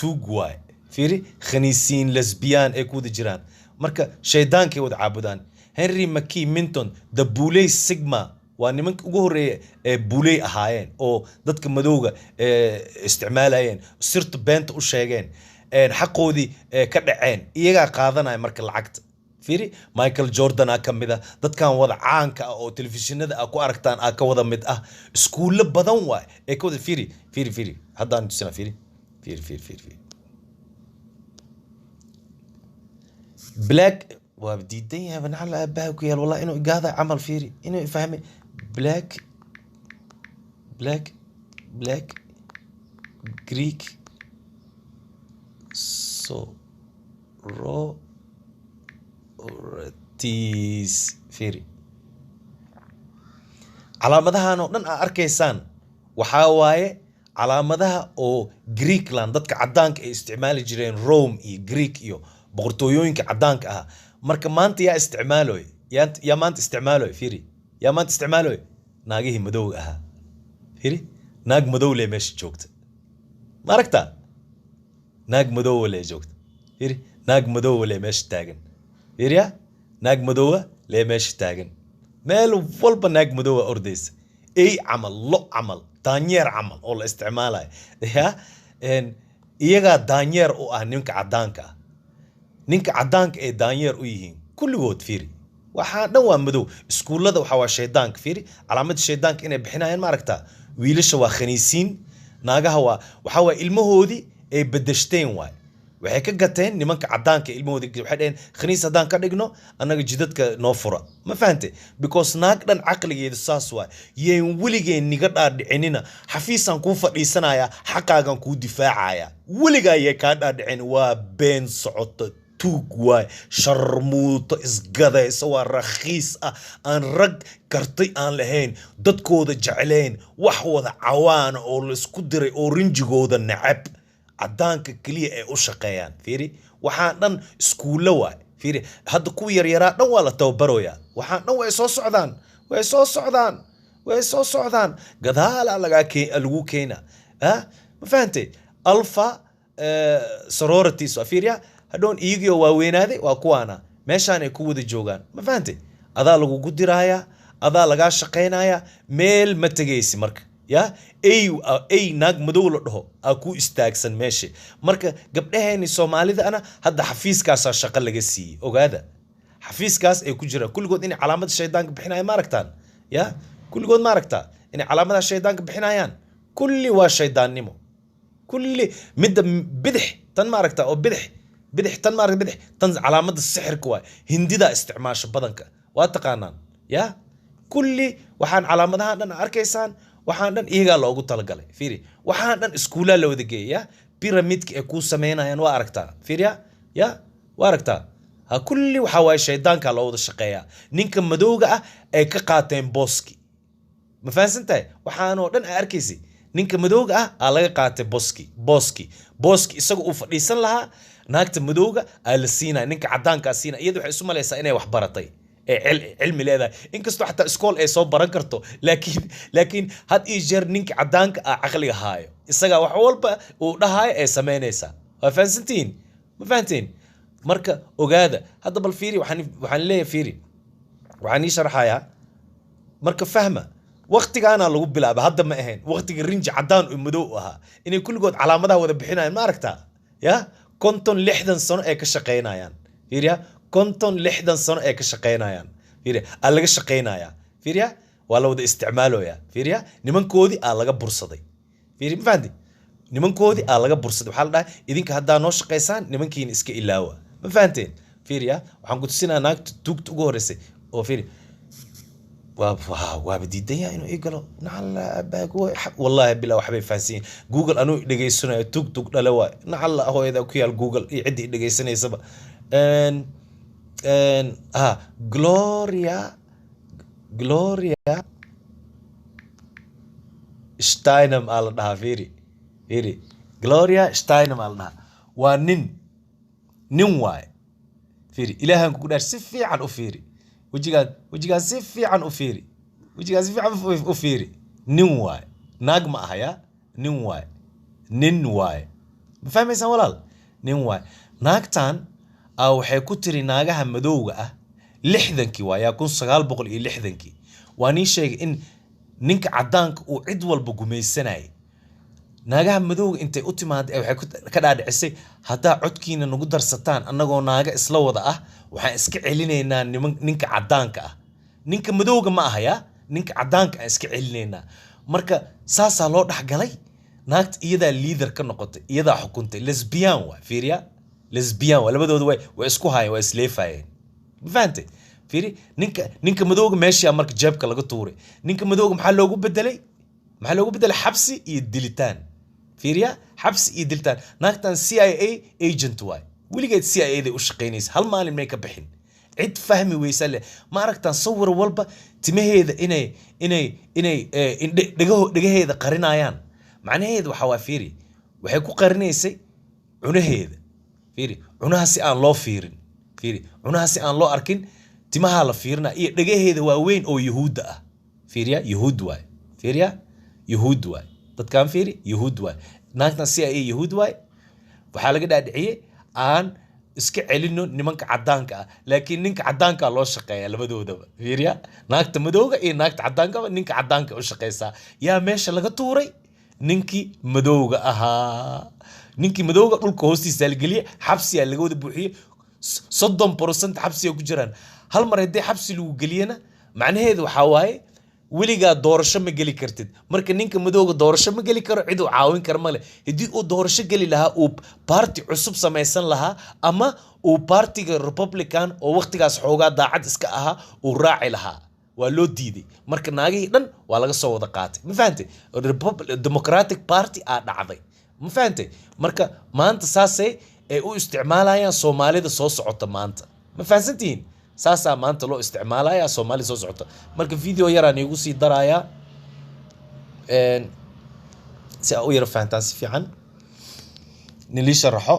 tuugwaay fiiri khaniisiin lesbiyaan ay ku wada jiraan marka shaydaankay wada caabudaan Henry McKee Minton the Buley Sigma waa nimanka ugu horeeya ee Buley ahaayeen oo dadka madowga isticmaalayeen sirta beenta u sheegeen xaqoodii ka dhaceen iyaga qaadanay marka lacagta fiiri Michael Jordan kamida dadkan wada caanka ah oo telefishinada ku aragtaan ka wada mid ah iskuulo badan waay ee ka wada fiiri haddaan tusina fiiri black وابديدين يا بن على أباك ويا والله إنه قاعد عمل فيري إنه فهمي black Greek sororities فيري calaamadahan oo dhan aad arkaysaan waxaa waaye calaamadaha oo Greekland dadka cadaanka ay isticmaali jireen Rome iyo Greek iyo boqortooyooyinka cadaanka ah marka maanta yaa isticmaaloy yaa maanta isticmaaloy fiiri yaa maanta isticmaaloy naagihii madowga ahaa fiiri naag madow leh meesha joogta ma aragtaa naag madow leh joogta fiiri naag madow leh meesha taagan fiiriya naag madow leh meesha taagan meel walba naag madow ordaysa ay camal lo camal daanyeer camal oo la isticmaalayo ya iyaga daanyeer u ah ninka cadaanka ah ninka cadaanka ee daanyeer u yihiin kulligood fiiri waxa dhan waa madow iskuulada waxa waa shaydaanka fiiri calaamada shaydaanka inay bixinayaan ma aragtaa wiilasha waa khaniisiin naagaha waxa waa ilmahoodii ay bedeshteen waay waxay ka gateen nimanka cadaanka ilmahoodii waxay dhaheen khaniis haddaan ka dhigno annaga jidadka noo fura ma fahantay because naag dhan caqligeedu saas waay yeen weligeen niga dhaadhicinina xafiisan kuu fadhiisanaya xaqaagan kuu difaacaya weligaa yee kaa dhaadhicin waa been socoto tuug waay sharmuuto isgadaysa waa rakhiis ah aan rag kartay aan lahayn dadkooda jecleen wax wada cawaana oo la isku diray oo rinjigooda nacab cadaanka kaliya ay u shaqeeyaan fiiri waxaan dhan iskuulo waay fiiri hadda ku yaryaraa dhan waa la tababaroyaa waxaan dhan way soo socdaan gadaala lagu keena ma fahantay alpha sororities waa fiiriya hadhoon iyagiyo waaweynaaday waa kuwaana meeshaan ay ku wada joogaan ma fahantay adaa lagugu diraaya adaa lagaa shaqaynaya meel ma tegaysi marka ya ay naag madow la dhaho aa ku istaagsan meesha marka gabdhaheeni Soomaalida ana hadda xafiiskaas shaqo laga siiyay ogaada xafiiskaas ay ku jiraan kulligood in calaamada shaydaanka bixinayaan ma aragtaan ya kulligood ma aragtaa in calaamada shaydaanka bixinayaan kulli waa shaydaannimo kulli midda bidix tan ma aragtaa oo bidix tan ma aragtaa bidix tan calaamada sixirka waa hindida isticmaasho badanka waa taqaanaan ya kulli waxaan calaamadahan dhan arkaysaan waxaan dhan iyaga loogu talagalay fiiri waxaan dhan iskuula la wada geeyaa pyramidka ee ku sameynayaan waa aragtaa fiiriya ya waa aragtaa ha kulli waxa way shaydaanka loo wada shaqeeyaa ninka madowga ah ay ka qaateen boski ma fahansantahay waxaan oo dhan arkaysi ninka madowga ah laga qaatay boski isagu uu fadhiisan lahaa naagta madowga la siinaa ninka cadaanka siina iyadu waxay isu malaysaa inay wax baratay علمي لهذا إن كستو حتى إسكول صوب برانكرتو لكن هاد إيجر نينك عدانك عقلي هاي إساقا وحوال با وده هاي سمينيسا فانسنتين ما فانتين مركا وقادا هذا بالفيري وحن ليه فيري وحن يشرح هاي مركا فهمة وقتك أنا اللي قبل أبا هذا ما إهين وقتك الرنج عدان ومدوقها إني كل قد علامتها وذبحينها ما ركتها يا كنتم لحدا سنة إيك الشقينا يعني فيريا كنتم لحدا سنة إيك الشقينايان فيريا ألقى الشقينايا فيريا ولا وده استعماله يا فيريا نمن كودي ألقى برصدي فيريا ما فهمتي nimankoodii aa laga bursaday waxaa la dhahay idinka haddaa noo shaqaysaan nimankiina iska ilaawa ma fahanteen fiiriya waxaan ku tusinaa naagta tuugta ugu horreysay oo fiiri waaba diidan yahay inuu ii galo nacalla abaag wallaahi bilaa waxbay fahansiin google anuu dhegaysanayo tug dhale waay nacalla hooyada ku yaal google iyo ciddii dhegaysanaysaba Gloria Steinem aa la dhahaa fiiri Gloria Steinem aa la dhahaa waa nin waaye fiiri ilaahan kugu dhaar si fiican u fiiri wejigaan si fiican u fiiri wejigaan si fiican u fiiri nin waaye naag ma ahaya nin waaye ma fahmaysaan walaal nin waaye naagtan waxay ku tiri naagaha madowga ah 60kii waayaa 1960kii waa nin sheegay in ninka cadaanka uu cid walba gumaysanayay naagaha madowga intay u timaaday waxay ka dhaadhicisay haddaa codkiina nagu darsataan annagoo naaga isla wada ah waxaan iska celinaynaa ninka cadaanka ah ninka madowga ma ahaya ninka cadaanka aan iska celinaynaa marka saasaa loo dhexgalay naagta iyadaa liider ka noqotay iyadaa xukuntay lesbian waa fiiriya lesbian waa labadooda way isku haayeen waa isleefayeen ma fahantay fiiri ninka madowga meesha marka jeebka laga tuuray ninka madowga maxaa loogu bedelay xabsi iyo dilitaan fiiriya xabsi iyo dilitaan naagtan CIA agent waay weligeed CIA day u shaqaynaysa hal maalin may ka bixin cid fahmi weysa leh ma aragtaan sawir walba timaheeda inay dhagaheeda qarinayaan macnaheedu waxa waa fiiri waxay ku qarinaysay cunaheeda fiiri cunaha si aan loo fiirin fiiri cunaha si aan loo arkin timaha la fiirina iyo dhagaheeda waaweyn oo yahuudda ah fiiriya yahuud waay fiiriya yahuud waay dadkaan fiiri yahuud waay naagtan CIA yahuud waay waxaa laga dhaadhiciyey aan iska celino nimanka cadaanka ah laakiin ninka cadaanka loo shaqeeya labadoodaba fiiriya naagta madowga iyo naagta cadaanka ninka cadaanka u shaqeysaa yaa meesha laga tuuray ninkii madowga ahaa ninkii madowga dhulka hoostiisa la geliyay xabsiyaa laga wada buuxiyey 30% xabsiga ku jiraan hal mar haddii xabsi lagu geliyana macnaheedu waxaa waaye weligaa doorasho ma geli kartid marka ninka madowga doorasho ma geli karo cid uu caawin kara male haddii uu doorasho geli lahaa uu baarti cusub samaysan lahaa ama uu baartiga republican oo waqtigaas xoogaa daacad iska ahaa uu raaci lahaa waa loo diiday marka naagihii dhan waa laga soo wada qaatay ma fahantay democratic party aa dhacday ma fahantay marka maanta saasay ay u isticmaalayaan soomaalida soo socota maanta ma fahansantihiin saasaa maanta loo isticmaalayaa soomaalida soo socota marka video yaraan iigu sii darayaa si aa u yara fahantaan si fiican nilii sharaxo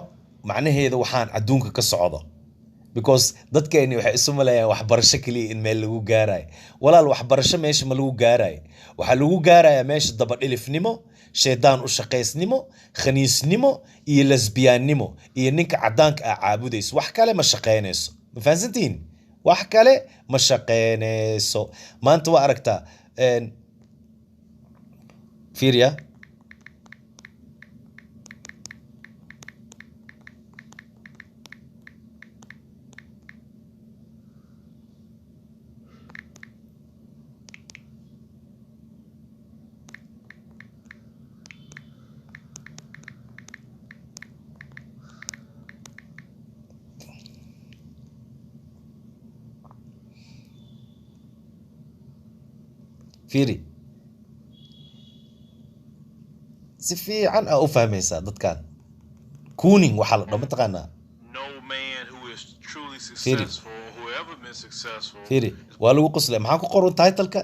macnaheeda waxaan adduunka ka socdo because dadkeeni waxay isu maleeyaan waxbarasho kaliya in meel lagu gaarayo walaal waxbarasho meesha ma lagu gaarayo waxaa lagu gaarayaa meesha dabadhilifnimo shaydaan u shaqaysnimo khaniisnimo iyo lesbiyaannimo iyo ninka cadaanka ah caabudayso wax kale ma shaqaynayso ma fahansantihiin wax kale ma shaqaynayso maanta waa aragtaa fiiriya fiiri si fiican aa u fahmaysaa dadkan cooning waxaa la dhaho mataqaanaa fiiri waa lagu qoslay maxaa ku qoran titleka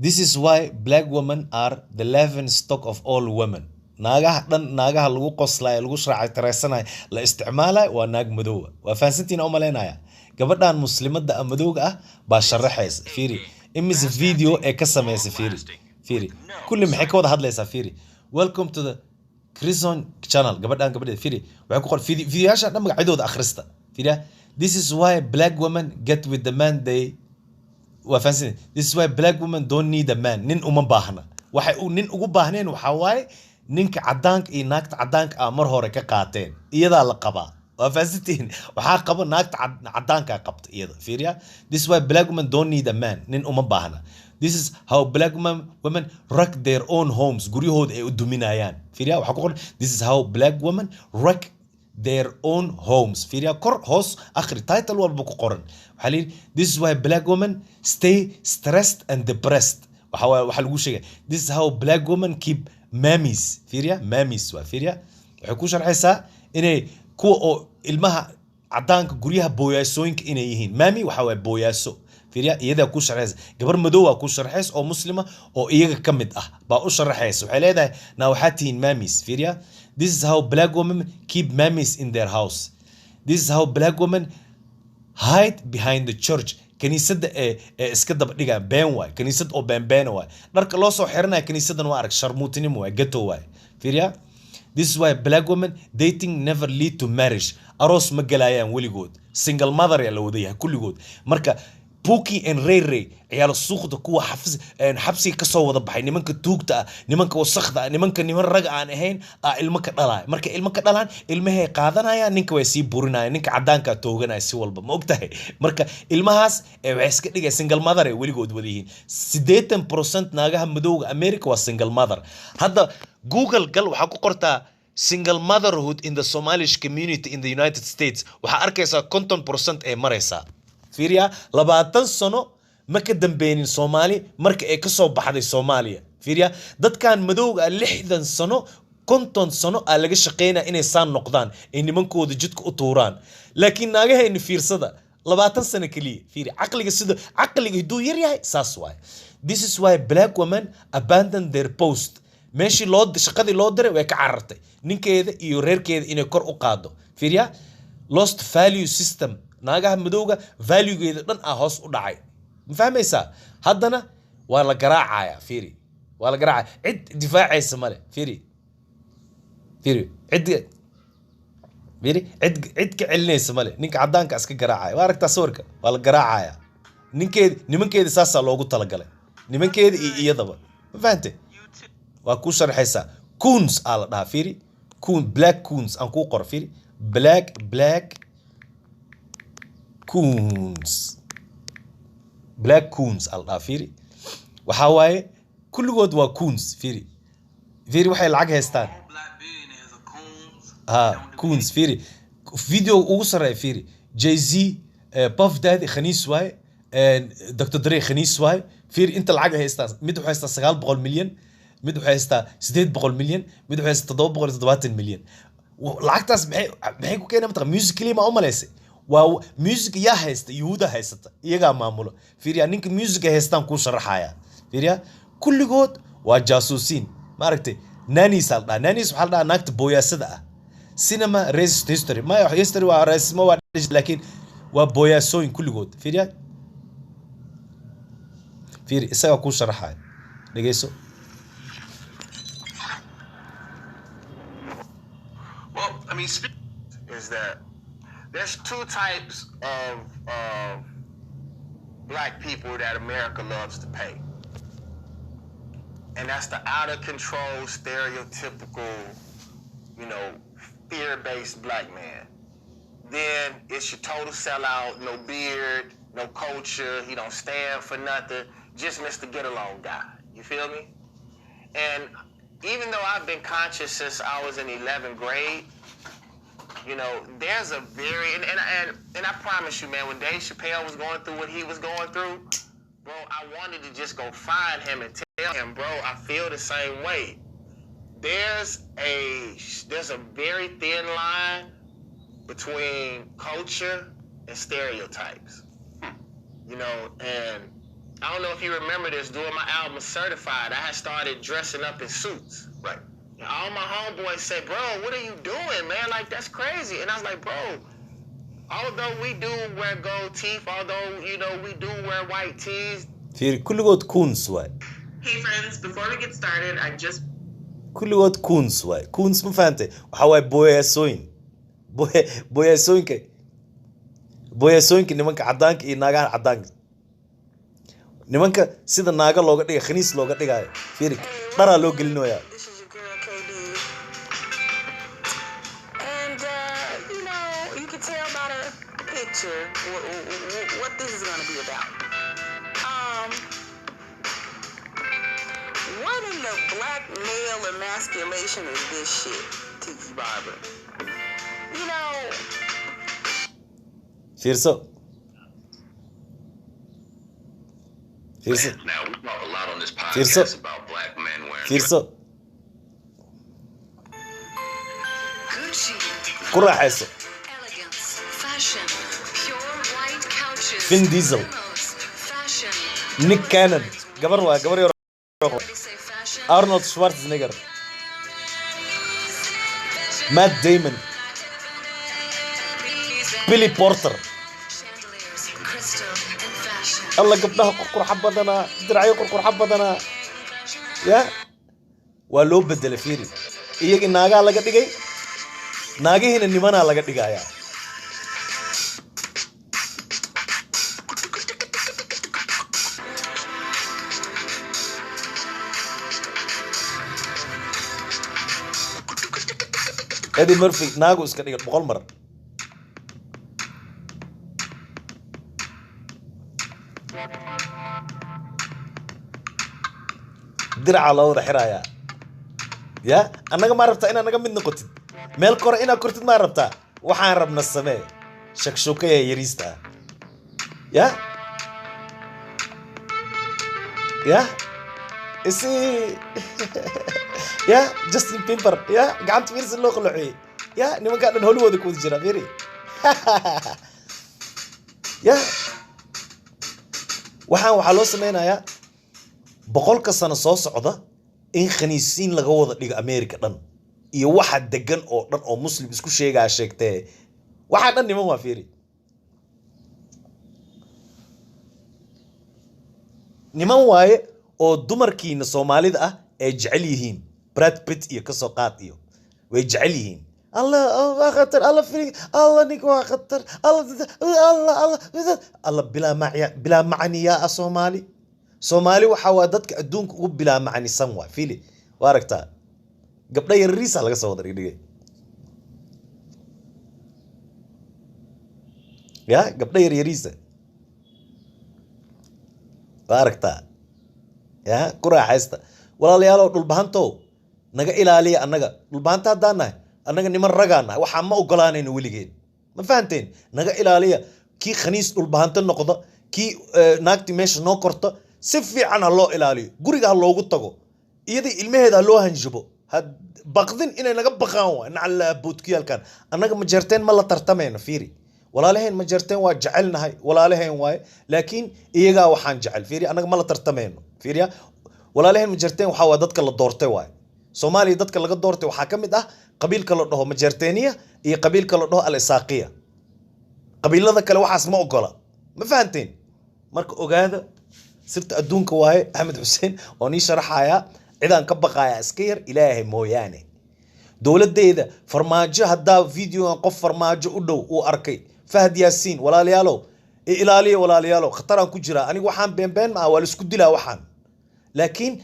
this is why black women are the laughing stock of all women naagaha dhan naagaha lagu qoslayo lagu sharaactiraysanayo la isticmaalayo waa naag madowga waa fahansantiina u malaynaya gabadhan muslimadda madowga ah baa sharaxaysa fiiri imise video ee ka samaysa fiiri kulli maxay ka wada hadlaysaa fiiri welcome to the Crison channel gabadhan fiiri waxay ku qoran videoyaasha dhan magacyadooda akhrista fiiri this is why black women get with the man they waa fahansan this is why black women don't need a man nin uma baahna waxay nin ugu baahneen waxa waaye ninka cadaanka iyo naagta cadaanka ah mar hore ka qaateen iyadaa la qabaa وفاسدين وحاقبوا ناقت عدان كقبط إيضا فيريا. This is why black women don't need a man نين باهنا. This is how black women wreck their own homes قريهود الدومينايان فيريا وحقول this is how black women wreck their own homes فيريا كور هوس آخر تايتل والبكو قرن وحالين this is why black women stay stressed and depressed وحلقوا شيء this is how black women keep mammies فيريا mammies وفيريا وحكوا شرحيسا إنه كو المها عدانك قريها بوياسوينك إنه يهين مامي وحاوي بوياسو فيريا يدا كو شرحيس قبر مدوة كو شرحيس أو مسلمة أو إيجا كمد باقو شرحيس وحالي دا ناوحاتين ماميس فيريا this is how black women keep mammies in their house this is how black women hide behind the church كنيسة اسكده بديجا بين واي كنيسة أو بين واي نرك الله صو حرنا كنيسة نوارك شرموتني مواي جتو واي فيريا this is why black women dating never lead to marriage أروس مجلايان ولي جود single mother يا لوديها كل جود مركا بوكي إن ري عيال السوق ده كوا حبسي كسوة ضبحي نمنك توقتا نمنك وسخدا نمنك نمن رجع عن هين المك دلاه مركا المك دلان المه قادنا يا نك ويسي بورنا نك عدانك توجنا يسي والب ما وقتها مركا المهاس ويسك دقة single mother ولي جود وديهين 60% ناجها مدوق أمريكا والsingle mother هذا جوجل قال وحكوا قرتا single motherhood in the Somalish community in the United States وحأركيسا 50% مريسا فيريا 20 سنة ما كدن بين الصومالي مرك كسو بحد الصوماليا فيريا دad كان مدوق 60 سنة 50 سنة ألاقي شقينا إني سان نقدان إني منكو دجتك أطوران لكن ناجها إن فيرصدا 20 سنة كلي فيريا عقلي السيد عقلي يدو يريا ساسواي this is why black women abandon their post ماشي لود شقدي لودر ويكعرتي نينكيدا iyo reerkeeda inay kor u qaado fiiriya lost value system naagaha madowga value-geeda dhan ah hoos u dhacay ma fahmaysaa haddana waa la garaacaya fiiri waa la garaacaya cid difaacaysa male fiiri cid ka celinaysa male ninka cadaanka iska garaacaya waa aragtaa sawirka waa la garaacaya nimankeeda saasaa loogu talagalay nimankeeda iyo iyadaba ma fahantay waa ku sharxaysaa coons aa la dhahaa fiiri black coons aan kuu qoro fiiri black coons aa la dhahaa fiiri waxaa waaye kulligood waa coons fiiri waxay lacag haystaan coons fiiri video ugu sarreeya fiiri Jay-Z Puff Daddy khaniis waaye Dr. Dre khaniis waaye fiiri inta lacag haystaan mid wuxuu haystaa 900 milyan mid wuxuu haystaa 800 milyan mid wuxuu haystaa 770 milyan lacagtaas maxay ku keenay mataqan musically ma u maleysay waa music yaa haysta yuhuda haysata iyaga maamulo fiiriya ninka music haystaan ku sharaxaya fiiriya kulligood waa jaasuusiin ma aragtay nanis waxa la dhahaa naagta booyaasada ah cinema racist history ma history waa racism waa laakiin waa booyaasooyin kulligood fiiriya isaga ku sharaxaya dhageyso. I mean, is that there's two types of black people that America loves to pay. And that's the out of control, stereotypical, fear-based black man. Then it's your total sellout, no beard, no culture, he don't stand for nothing, just Mr. Get-Along guy. You feel me? And even though I've been conscious since I was in 11th grade, there's a very and I promise you, man, when Dave Chappelle was going through what he was going through, bro, I wanted to just go find him and tell him, bro, I feel the same way. There's a very thin line between culture and stereotypes. And I don't know if you remember this, doing my album Certified, I had started dressing up in suits. Right. All my homeboys said, bro, what are you doing, man? Like, that's crazy. And I was like, bro, although we do wear gold teeth, although, we do wear white tees. كلّغود كونس واي. Hey friends, before we get started, I just... كلّغود كونس واي. كونس مفهمتي. وحواي بوياسوين كي نمانك عدانك إيه ناغان عدانك. نمانك سيدا ناغا لوغا ديغا خنيس لوغا ديغا. فيري ترى لوغا لنويا. what this is gonna be about. What in the black male emasculation is this shit, Tiki Barber? You know. Fiirso. Fiirso. Now we talk a lot on this podcast Fiirso. about black men wearing. Fiirso. Gucci, Ku raaxayso. elegance, fashion, pure white couches, Vin Diesel. limos, fashion. Nick Cannon. Gabar waa gabar yar. They say fashion. Arnold Schwarzenegger. Matt Damon. Billy Porter. Chandeliers, crystal, and fashion. alla gabdhaha qurqurxa badanaa diracyo qurqurxa badanaa ya waa loo bedelay fiiri iyagii naagaa laga dhigay naagihiina nimanaa laga dhigayaa Eddie Murphy naagu iska dhigay 100 mar diraca loo wada xirayaa ya annaga ma rabtaa inaad naga mid noqotid meel kore inaad kortid ma rabtaa waxaan rabna samee shakshuukaya yariista ya ya isi ya Justin Bieber ya gacanta fiirsi loo qalociyay ya nimanka dhan Hollywood ku wada jira fiiri ya waxaa loo sameynayaa 100 sano soo socda in khaniisiin laga wada dhigo America dhan iyo waxa degan oo dhan oo muslim isku sheegtay waxa dhan niman waa fiiri niman waaye oo dumarkiina Soomaalida ah ay jecel yihiin Brad Pitt iyo ka soo qaad iyo way jecel yihiin الله خطر الله فريق الله نيكو خطر الله بلا معني يا صومالي صومالي وحوا ددك ادونك ugu bila macni san waa fili waaragta gabdha yar riisa laga soo wada dhigay ya gabdha yar riisa waaragta ya ku raaxaysta walaalayaal dhul bahanto naga ilaaliya annaga dhul bahanta hadanahay annaga niman ragaana waxa ma ogolaanayno wiligeed ma fahanteen naga ilaaliya ki khaniis dhul bahanta noqdo ki naagti meesha noo korto si fiican loo ilaaliyo guriga loogu tago iyadii ilmaheeda loo hanjabo had baqdin inay naga baqaan waa nacala boodkiyalkan annaga ma jarteen ma la tartamayno fiiri walaalaheen ma jarteen waa jecelnahay walaalaheen waay laakiin iyaga waxaan jecel fiiri annaga ma la tartamayno fiiriya walaalaheen ma jarteen waxa waa dadka la doortay waay Soomaaliya dadka laga doortay waxa kamid ah qabiilka la dhaho majarteeniya iyo qabiilka la dhaho al-isaaqiya qabiilada kale waxaas ma ogola ma fahanteen marka ogaada sirta adduunka waaye Axmed Xuseen oo ni sharaxaya cidaan ka baqaya iska yar ilaahay mooyaane dawladeeda farmaajo hadda video qof farmaajo u dhow uu arkay Fahad Yaasiin walaalayaalo khataran ku jira aniga waxaan been ma waa la isku dilaa waxaan laakiin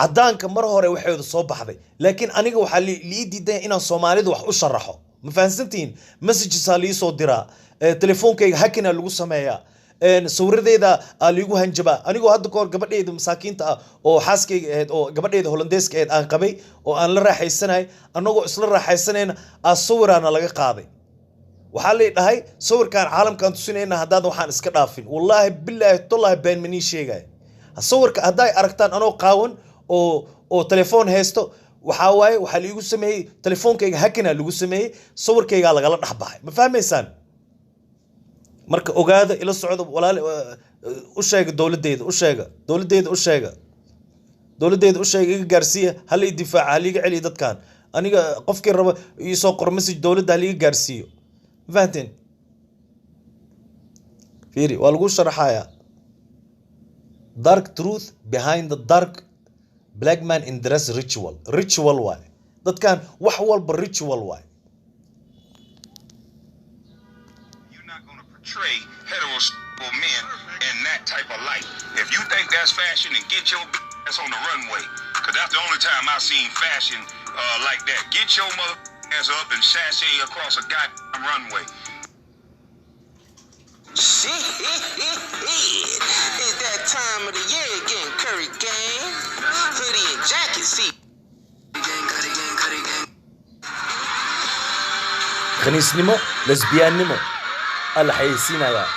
cadaanka mar hore waxay soo baxday laakiin aniga waxa li diiday inaan Soomaalidu wax u sharaxo ma fahansantiin messages ali soo dira telefoonkayga hackina lagu sameeyaa sawiradeeda aligu hanjaba anigoo hadda koor gabadheeda masaakiinta ah oo xaaskayga ahayd oo gabadheeda Hollandeeska ahayd aan qabay oo aan la raaxaysanay anagoo isla raaxaysanayna sawirana laga qaaday waxa la dhahay sawirkan caalamkan tusinayna hadda waxaan iska dhaafin wallahi billahi tallahi been mani sheegay sawirka haday aragtaan anoo qaawan oo telefoon haysto waxa waaye waxa la igu sameeyay telefoonkayga hackina lagu sameeyay sawirkayga laga la dhaxbaxay ma fahmaysaan marka ogaada ila socdo walaal u sheeg dawladeeda u sheeg iga gaarsiya hal i difaac hal iga celi dadkan aniga qofkii raba ii soo qor message dawladda hal iga gaarsiyo fahanteen fiiri waa lagu sharaxaya dark truth behind the dark black man in dress ritual why dadkan wax walba ritual why portray heterosexual men in that type of light. If you think that's fashion, then get your ass on the runway. Because that's the only time I've seen fashion like that. Get your mother ass up and sashay across a goddamn runway. khaniisnimo lesbiyaannimo alla xayeysiinayaa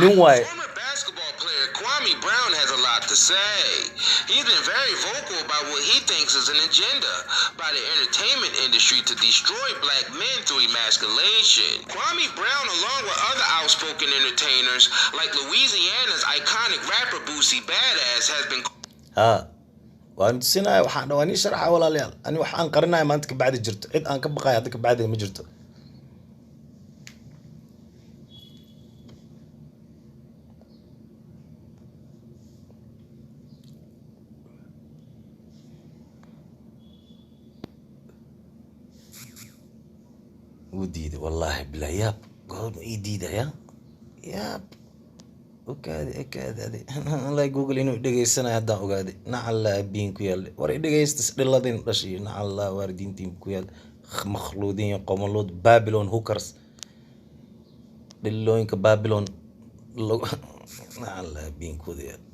nin waaye Former basketball player Kwame Brown has a lot to say. He's been very vocal about what he thinks is an agenda by the entertainment industry to destroy black men through emasculation. Kwame Brown, along with other outspoken entertainers like Louisiana's iconic rapper Boosie Badass, has been ها waan tusinaya waxaan dhawaani sharaxa walaalayaal ani waxaan qarinaya maanta ka bacdi jirto cid aan ka baqay hadda ka bacdi ma jirto وديدي والله بلا ياب قول يديدي ياب وكاد الله يقول إنه دقيسنا هذا وقادي نعلا بين كيال وري دقيست دلادين رشي نعلا واردين تيم كيال مخلودين قوملود بابلون هوكرز دلوين كبابلون نعلا بين كوديال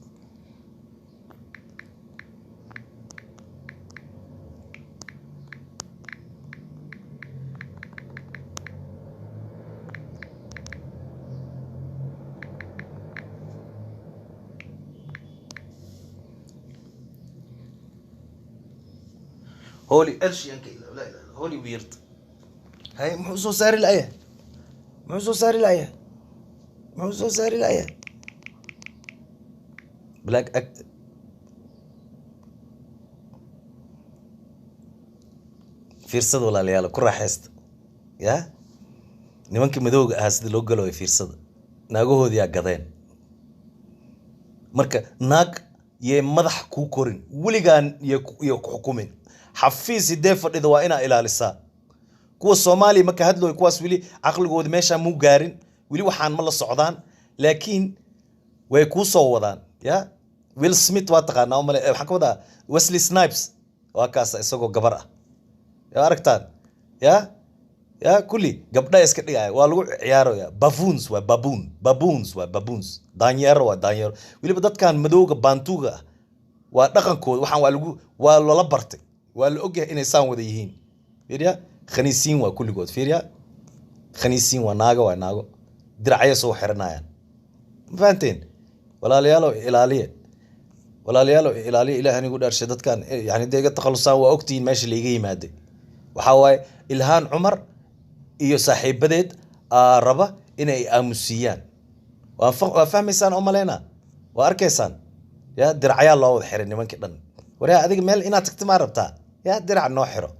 هولي أرشيان كي لا لا هولي ويرد هاي محوسو ساري الآية محوسو ساري الآية محوسو ساري الآية بلاك أكت فيرسد ولا ليالا كل راحست يا نمانك مدوغ هاسد لو قالوا فيرسد ناقو هودي قدين مركا ناق يا مدح كوكورين وليغان يا حكومين حفيز ديفر إذا وإنا إلى لسا كوا الصومالي ما كهدلو يكواس ولي عقل جود ماشى مو قارن ولي وحان ملا السعودان لكن ويكو صوّدان يا ويل سميث واتقانا وملا حكوا ذا ويسلي سنايبس وكاس إسقو جبرة يا أركتان يا كلي قبل يسكت لي والو عيارو يا بافونز وبابونز دانيير ولي بدت كان مدوغ بانتوغا ودقن كود وحان والو ولا برتي ولا أوجه إن إنسان وده يهين فيريا خنيسين وكل جود فيريا خنيسين وناقو درعية سو حرنايا فانتين ولا ليالو إلالية إله أن يقول أرشدت كان يعني دقيقة تخلصان وأكتين ماشي اللي يجي مادي وحواي إلهان عمر إيو صاحب بديد ربا إنه أمسيان وفهم إنسان أمالينا وأركيسان يا درعية الله وحرني من كده وريا أديك مال إنا تكتم عربتها يا درع نوحره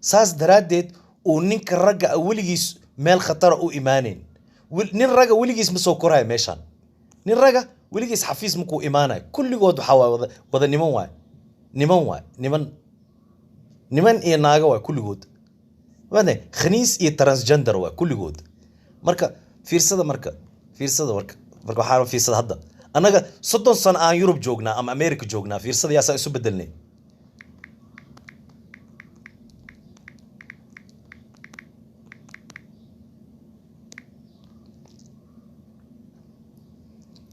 ساس درادد ونك الرجع وليجيس مال خطر أو إيمانين نين الرجع وليجيس مسوكرها ماشان نين الرجع وليجيس حفيز مكو إيمانه كل جود حوا وذا نمان إيه ناقة كل جود وذا خنيس إيه ترانسجندر كل جود مركا فيرسده حارو فيرسده هذا أنا صدق صنع يوروب جوجنا أم أمريكا جوجنا في رصد ياسا يسوي بدلني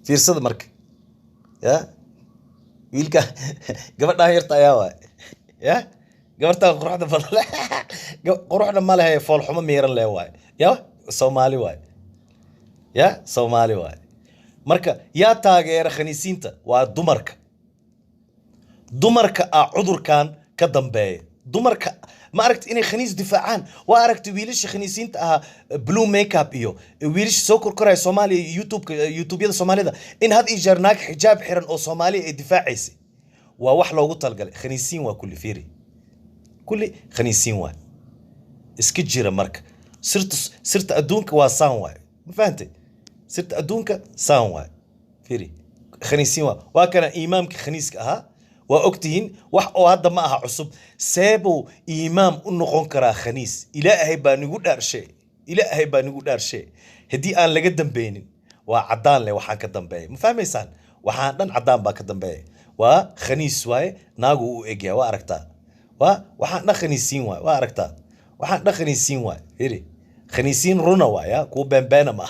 في رصد مرك يا ويلك قبل ناهيرتا يا واي يا قبرتا قروحنا فضل قروحنا ما لها فول حمى ميرن له واي يا صومالي واي marka yaa taageera khaniisiinta waa dumarka cudurkan ka dambeeya dumarka ma aragti inay khaniis difaacaan waa aragti wiilasha khaniisiinta ah blue makeup iyo wiilasha soo korkoray Soomaaliya YouTube-yada Soomaalida in had ijarnaak xijaab xiran oo Soomaaliya ay difaacaysi waa wax loogu talgalay khaniisiin waa kulli khaniisiin waa iska jira marka sirta adduunka waa saan waay ma fahantay سرت أدونك سانوا فيري خنيسين وكان إمامك خنيسك وأكتين أو هذا معها عصب سابوا إمام إنه قنكرا خنيس إلهي بانيقول أرشي هدي أنا لقدم بينين وعدان لي وحان كدم بين مفهم إنسان وحان عدان با كدم بين وخنيس واي ناقو إجيا وأركتا وحان خنيسين وأركتا وحان خنيسين واي فيري خنيسين رونا واي كو بين ما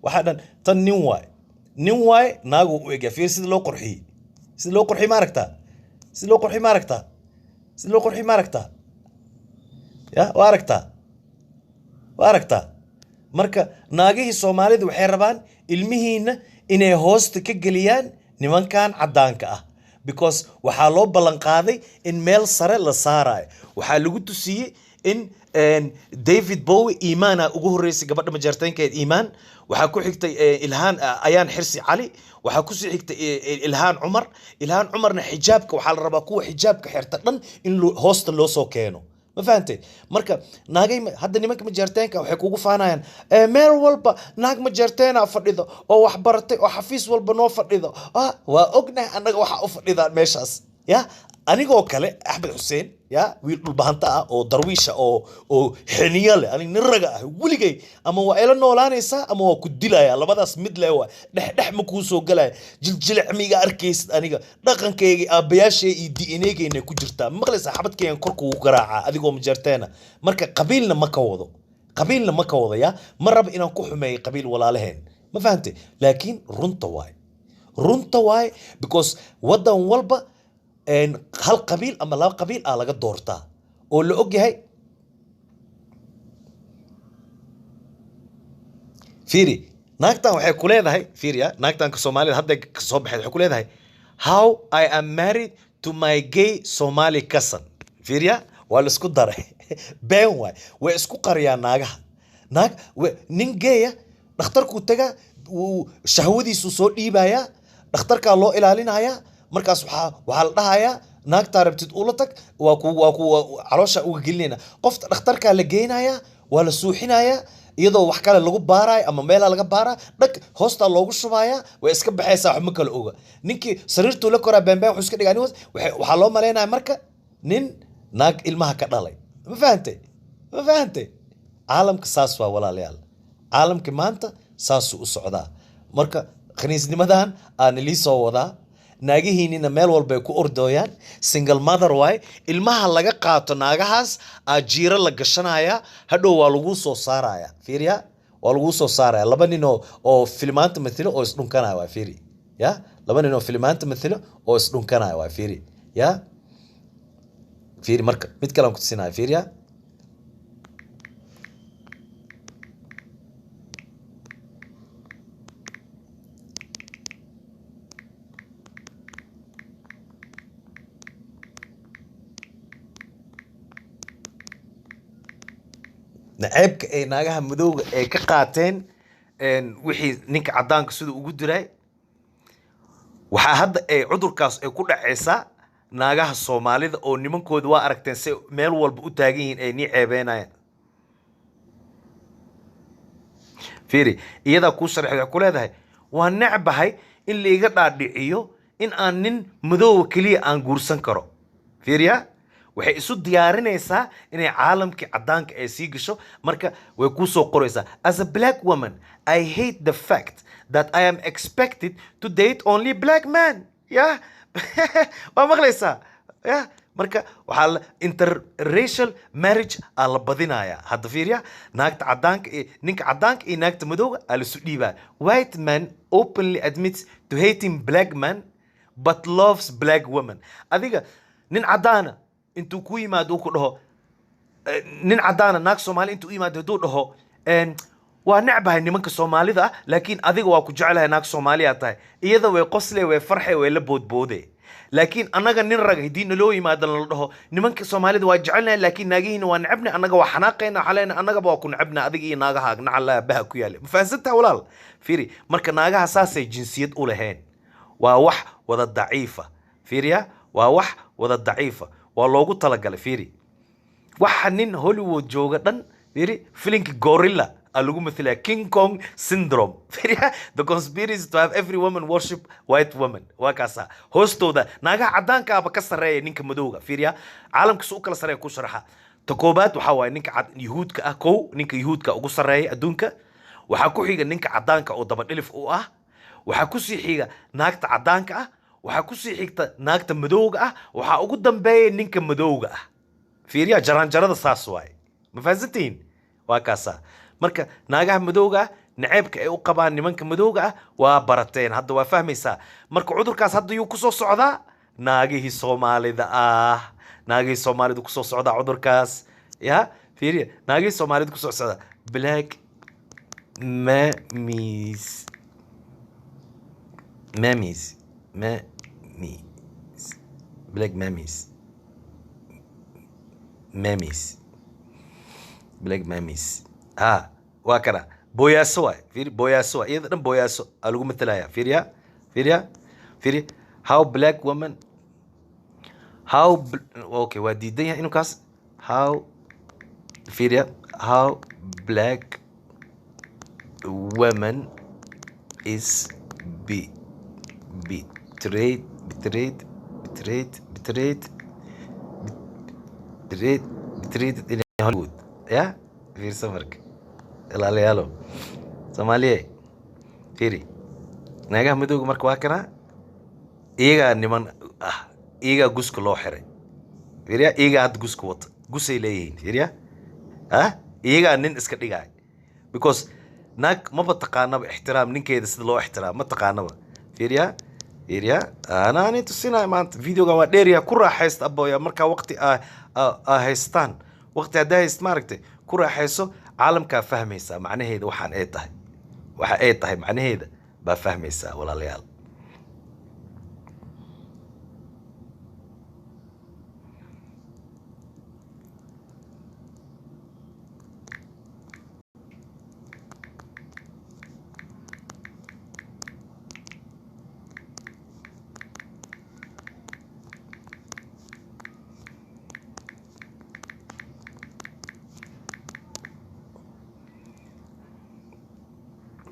waxaan tan nin waay naagu u eega fiir sida loo qurxi ma aragtaa ya waa aragtaa waa aragtaa marka naagihii Soomaalida waxay rabaan ilmihiina inay hoosta ka geliyaan nimankan cadaanka ah because waxaa loo ballan qaaday in meel sare la saarayo waxaa lagu tusiyey in David Bowie iimaana ugu horeysay gabadha majartaynkeed iimaan waxaa ku xigtay Ilhaan Ayaan Xirsi Cali waxaa ku sii xigtay Ilhaan Cumarna xijaabka waxaa la rabaa kuwa xijaabka xirta dhan in hoosta loo soo keeno ma fahantay marka naagay hadda nimanka majartaynka waxay kugu faanayaan meel walba naag majartayna fadhido oo wax baratay oo xafiis walba noo fadhido waa ognahay anaga waxa u fadhidaan meeshaas ya anigoo kale Axmed Xuseen ya wiil dhulbahanta ah oo darwiisha oo xiniyo leh ani niraga ah weligay ama waa ila noolaanaysa ama waa ku dilaya labadaas mid leh waa dhex ma ku soo galay jiljilcmiga arkaysid aniga dhaqankayga aabayaashay iyo DNA-gayna ku jirta maqlaysa xabadkayga korku u garaaca adigoo majarteena marka qabiilna ma ka wado ya ma rab inaan ku xumeeyo qabiil walaalaheen ma fahantay laakiin runta waay because wadan walba hal qabiil ama laba qabiil laga doortaa oo la og yahay fiiri naagtan waxay ku leedahay fiiriya naagtan ka Soomaalida hadda ka soo baxay waxay ku leedahay how I am married to my gay Somali cousin fiiriya waa la isku daray been way isku qariyaan naagaha nin gay dhakhtarku taga shahwadiisu soo dhiibaya dhakhtarka loo ilaalinaya markaas waxa la dhahayaa naagta rabtid ula tag waa ku caloosha uga gelinayna qofta dhakhtarka la geynaya waa la suuxinaya iyadoo wax kale lagu baarayo ama meel laga baara dhag hoosta loogu shubaya way iska baxaysaa wax ma kala oga ninkii sariirtu la koraa beenbeen wuxuu iska dhigaa waxa loo maleynaya marka nin naag ilmaha ka dhalay ma fahantay caalamka saas waa walaalayaal caalamka maanta saas u socdaa marka khaniisnimadan aan li soo wadaa naagihiinina meel walba ay ku ordooyaan single mother way ilmaha laga qaato naagahaas ajiira la gashanaya hadhow waa lagu soo saaraya fiiriya waa lagu soo saaraya laba nin oo filmaanta matilo oo isdhunkanaya waa fiiri ya laba nin oo filmaanta matilo oo isdhunkanaya waa fiiri ya fiiri marka mid kale aan ku tusinaya fiiriya naceebka ay naagaha madowga ay ka qaateen wixii ninka cadaanka sida ugu diray waxaa hadda ay cudurkaas ay ku dhacaysaa naagaha Soomaalida oo nimankooda waa aragteen si meel walba u taagan yihiin ay nii ceebeynayaan fiiri iyada ku sharaxay ku leedahay waa necbahay in la iga dhaadhiciyo in aan nin madow kaliya aan guursan karo fiiriya waxay isu diyaarinaysaa inay caalamkii cadaanka ay sii gasho marka way ku soo qoraysaa as a black woman I hate the fact that I am expected to date only black men yeah waa maqlaysaa yeah marka waxaa interracial marriage la badinaya hadda fiiriya naagta cadaanka ninka cadaanka iyo naagta madowga la isu dhiibaa white man openly admits to hating black men but loves black women adiga nin cadaana intuu ku yimaado uu ku dhaho nin cadaana naag Soomaali intuu yimaado haduu dhaho waa necbahay nimanka Soomaalida laakiin adiga waa ku jecelahay naag Soomaaliya tahay iyada way qosle way farxay way la boodboode laakiin anaga nin rag hidiina loo yimaado la dhaho nimanka Soomaalida waa jecelnahay laakiin naagihiina waa necbna anaga waa xanaaqayna xaleena anaga waa ku necbna adiga iyo naagaha nacala baha ku yaale ma fahansantaa walaal fiiri marka naagaha saasay jinsiyad u lahayn waa wax wada daciifa fiiriya waa wax wada daciifa waa loogu talagalay fiiri waxa nin Hollywood jooga dhan fiiri filinki Gorilla lagu mathalaa King Kong syndrome fiiriya the conspiracy to have every woman worship white woman waa kaasa hoostooda naagaha cadaanka aba ka sareeya ninka madowga fiiriya caalamka soo kala sareeya ku sharaxa takoobaad waxa waay ninka yahuudka ah ninka yahuudka ugu sareeya adduunka waxa ku xiga ninka cadaanka oo daba dhilif u ah waxa ku sii xiga naagta cadaanka ah waxa ku sii xigta naagta madowga ah waxa ugu dambeeyay ninka madowga ah fiiriya jaranjarada saas waay ma fahantiin waa kaasa marka naagaha madowga naceebka ay u qabaan nimanka madowga waa barateen hadda waa fahmaysaa marka cudurkaas hadda yuu ku soo socdaa naagihii Soomaalida naagihii Soomaalida ku soo socdaa cudurkaas ya fiiriya naagihii Soomaalida ku soo socdaa black mammies black mammies black mammies waa kana booyaaso waay fiiri booyaaso waay iyada dhan booyaaso aa lagu matalaya fiiriya how black woman okay waa diidan yahay inuu kaas how black woman is betrayed in Hollywood. Yeah, fiirsa marka ilaaliyaalo Soomaaliye fiiri naagaha madowga marka waa kana iyaga niman iyaga guska loo xiray fiiriya iyaga had guska wata gusay leeyihiin fiiriya iyaga nin iska dhigay because naag ma taqaanaba ixtiraam ninkeeda sida loo ixtiraam ma taqaanaba fiiriya أنا تصينا مانت فيديو كمان ديريا كرة حيست أبويا مركا وقتي هيستان وقتي هدا هيست ماركتي كرة حيسو عالم كفهم هيسا معناه هيدا وحن إيه معناه هيدا بفهم هيسا ولا ليال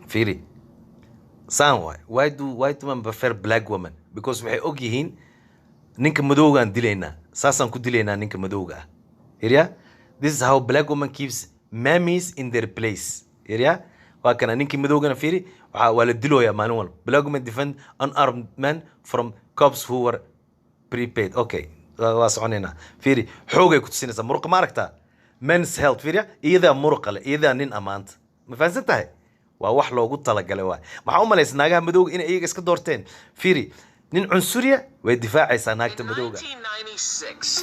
Firi. Why do man prefer black woman? Because waxay og yihiin ninka madowga aan dilayna saasaan ku dilayna ninka madowga ah. This is how black woman keeps mammies in their place. Waa kana ninka madowgana fiiri waa la dilooya maalin walba. Black woman defend unarmed men from cops who were prepaid. Okay. waa soconayna fiiri xoogay ku tusinaysa muruq ma aragtaa men's health fiiri iyada muruq leh iyada nin amaanta ma fahansan tahay waa wax loogu talagalay waa maxaa u malaysay naagaha madowga in iyaga iska doorteen fiiri nin cunsuriya way difaacaysaa naagta madowga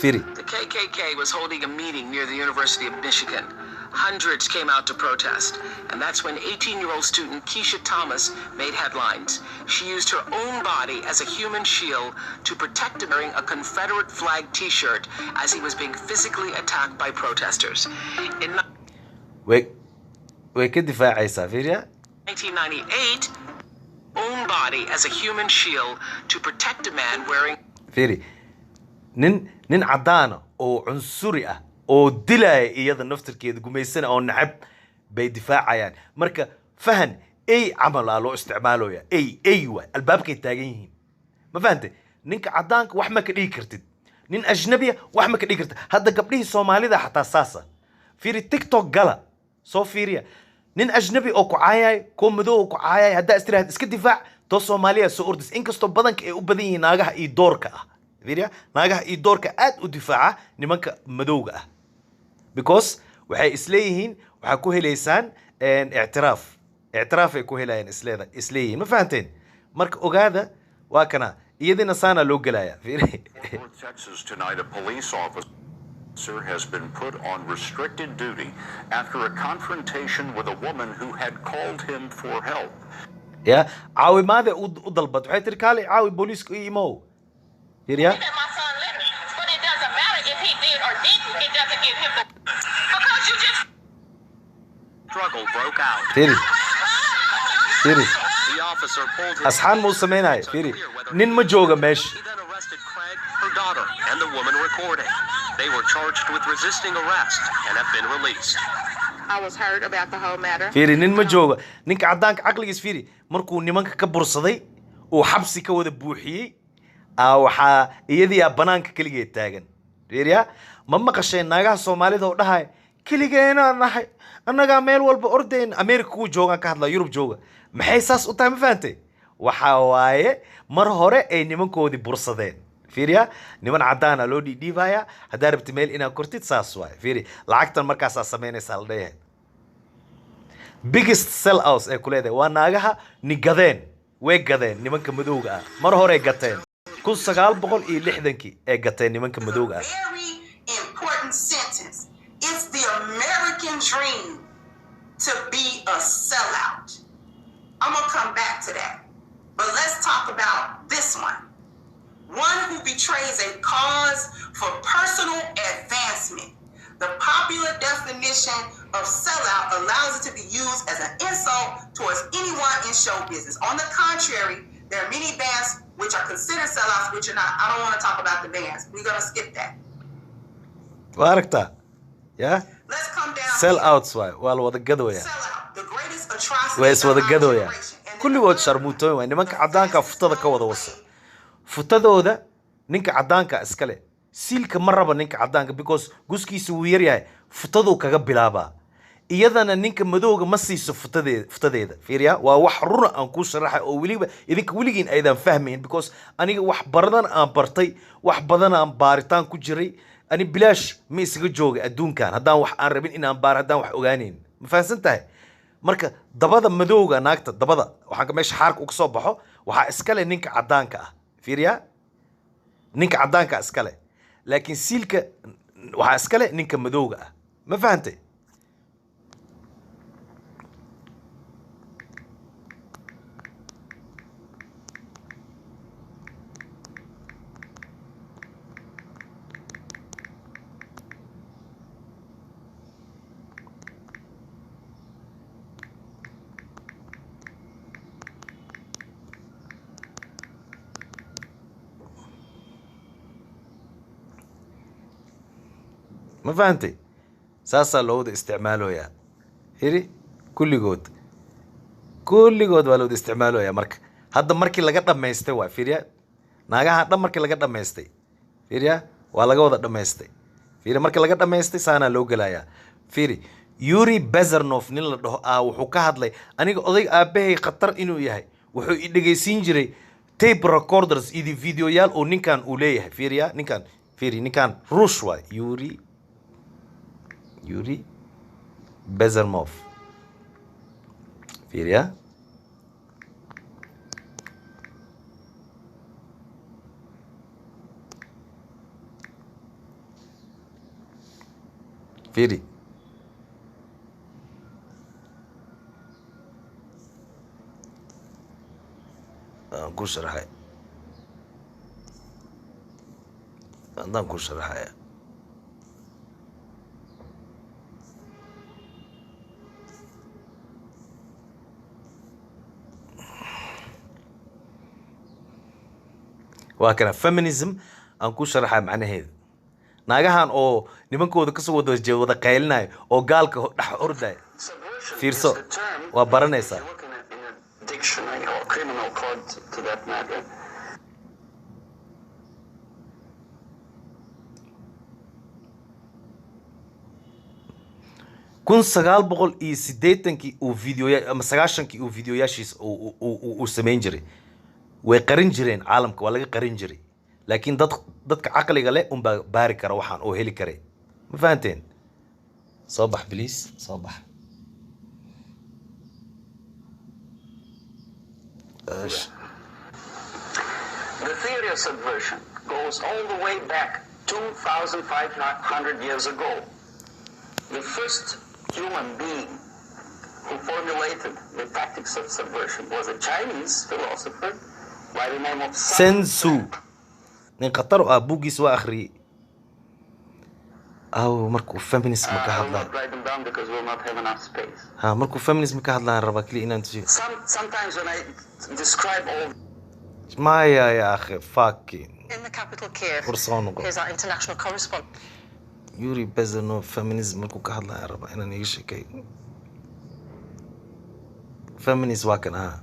fiiri the KKK was holding a meeting near the University of Michigan. Hundreds came out to protest, and that's when 18-year-old student Keisha Thomas made headlines. She used her own body as a human shield to protect him wearing a Confederate flag t-shirt as he was being physically attacked by protesters. In way ka difaacaysaa fiiriya 1998, own body as a human shield to protect a man wearing fiiri nin cadaan oo cunsuri ah oo dilaya iyada naftirkeeda gumaysana oo nacab bay difaacayaan marka fahan ay camal loo isticmaaloya ay waa albaabkay taagan yihiin ma fahantay ninka cadaanka wax ma ka dhigi kartid nin ajnabiya wax ma ka dhigi kartid hadda gabdhihii Soomaalida xataa saasa fiiri TikTok gala soo fiiriya nin ajnabi oo ku caayay ko madow ku caayay hadda istiraahad iska difaac to Soomaaliya soo ordis inkastoo badanka ay u badan yihiin naagaha iyo doorka ah fiiriya naagaha iyo doorka aad u difaaca nimanka madowga ah because waxay isleeyihiin waxa ku heleysaan i'tiraaf ay ku helayaan isleeyihiin ma fahanteen marka ogaada waa kana iyadina saana loo galaya Texas tonight a police officer has been put on restricted duty after a confrontation with a woman who had called him for help. Yeah, caawimaada u dalbad waxay tiri kaali caawi booliiska imo fiiriya struggle broke out. Firi. The officer pulled his asxaan muu sameynaya firi nin ma jooga meesha He then arrested Craig, her daughter, and the woman recording. They were charged with resisting arrest and have been released. I was heard about the whole matter. firi nin ma jooga ninka cadaanka caqligiis firi markuu nimanka ka bursaday uu xabsi ka wada buuxiyey waxaa iyadii banaanka kaligeed taagan fiiriya ma maqasheen naagaha Soomaalida oo dhahay kaligeena nahay annaga meel walba ordayn America ku joogan ka hadla Yurub jooga maxay saas u tahay ma fahamtay waxa waaye mar hore ay nimankoodii bursadeen fiiriya niman cadaana loo dhiibaya hadaa rabti meel inaad kortid saas waaye fiiri lacagtan markaas aad sameynaysaa la dhayahay biggest sell out ee kuleedahay waa naagaha ni gadeen way gadeen nimanka madowga ah mar hore gateen 1960 ee gateen nimanka madowga ah Very important sentence. It's the American dream to be a sellout. I'm going to come back to that. But let's talk about this one. One who betrays a cause for personal advancement. The popular definition of sellout allows it to be used as an insult towards anyone in show business. On the contrary, there are many bands which are considered sellouts, which are not. I don't want to talk about the bands. We're going to skip that. واركتا يا Let's come down. sellouts واي والوضع قدوة يا Sellout, the greatest atrocity ويس of وضع our قدوة يا generation. كل وقت شرموتوي واي نمك عدانك فتادة كوضا وصل فتادة ده نينك عدانك اسكالي سيلك مرة نينك عدانك because قوسكي سوير ياي فتادو كغب بلابا iyadana ninka madowga ma siiso futadeeda fiiriya waa wax run aan ku sharaxay oo waliba idinka waligiin aydan fahmayn because aniga wax badan aan bartay wax badan aan baaritaan ku jiray ani bilaash ma isaga jooga adduunkan haddaan wax aan rabin inaan baar haddaan wax ogaanayn ma fahansan tahay marka dabada madowga naagta dabada waxaan ka meesha xaarka uga soo baxo waxaa iskale ninka cadaanka ah fiiriya ninka cadaanka iskale laakiin siilka waxaa iskale ninka madowga ah ma fahantay ما فهمتي ساسا لو ده استعماله يا هيري كل جود ولو استعماله يا مرك هذا مركي لقى دميستي وا فيريا ناغا هذا مركي لقى دميستي فيريا ولا جود دميستي فيري مركي لقى دميستي سانا لو غلايا فيري يوري بزرنوف نين لا دهو wuxuu ka hadlay aniga oday aabahay khatar inuu yahay wuxuu i dhageysiin jiray tape recorders iyo videoyaal oo ninkan uu leeyahay fiiriya ninkan ruush waa Yuri Bezermov. Firia. Firi. نقول شرحها. نقول شرحها. وكان فيمينيزم أنكو شرحها معنى هذا ناقهان أو نمكو ذا كسو ذا جو ذا قايلنا أو قالك رح أرد فيرسو وبرنيسا dictionary or criminal code to that matter. كون سجال بقول إيسيدتن كي أو فيديو يا مسجاشن كي أو فيديو ياشيس أو سمينجري وقرنجرين عالمك ولا قرنجري لكن ضدك عقلي قال بارك روحان أو هلي كري ما فهمتين صباح بليس صباح The theory of subversion goes all the way back 2,500 years ago. The first human being who formulated the tactics of subversion was a Chinese philosopher by the name of Sun Tzu. نقطر أبوجي سوا آخري أو مركو فيمينيزم كهذا. write them down because we'll not have enough space. ها مركو فيمينيزم كهذا ربك لي إن أنت. Sometimes when I describe all. ما يا أخي fucking. In the capital Kiev. Here's our international correspondent. يوري بزنو فيمينيزم مركو كهذا ربك إن أنا يشكي. فيمينيزم واكن ها.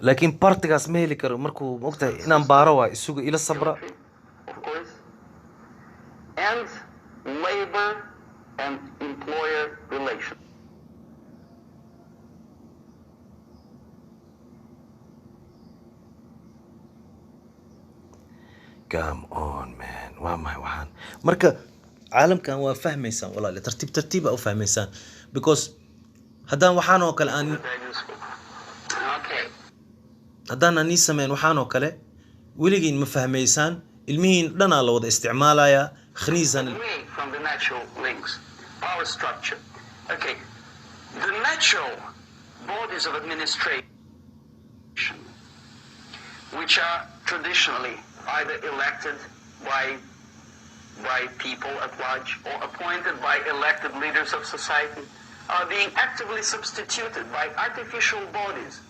لكن بارتيغاس ميلي كرو مركو وقتها إنهم باروا السوق إلى الصبر. And labor and employer relations. Come on man وما وحان مركا عالم كان وفهميسان والله لترتيب أو فهميسان because هدان وحانو كلا أن هدان أني سمين وحانو كلا ولقين مفهميسان المهين لنا لو استعمالها خنيزان From the natural links, power structure, Okay, the natural bodies of administration, which are traditionally either elected by people at large or appointed by elected leaders of society, are being actively substituted by artificial bodies.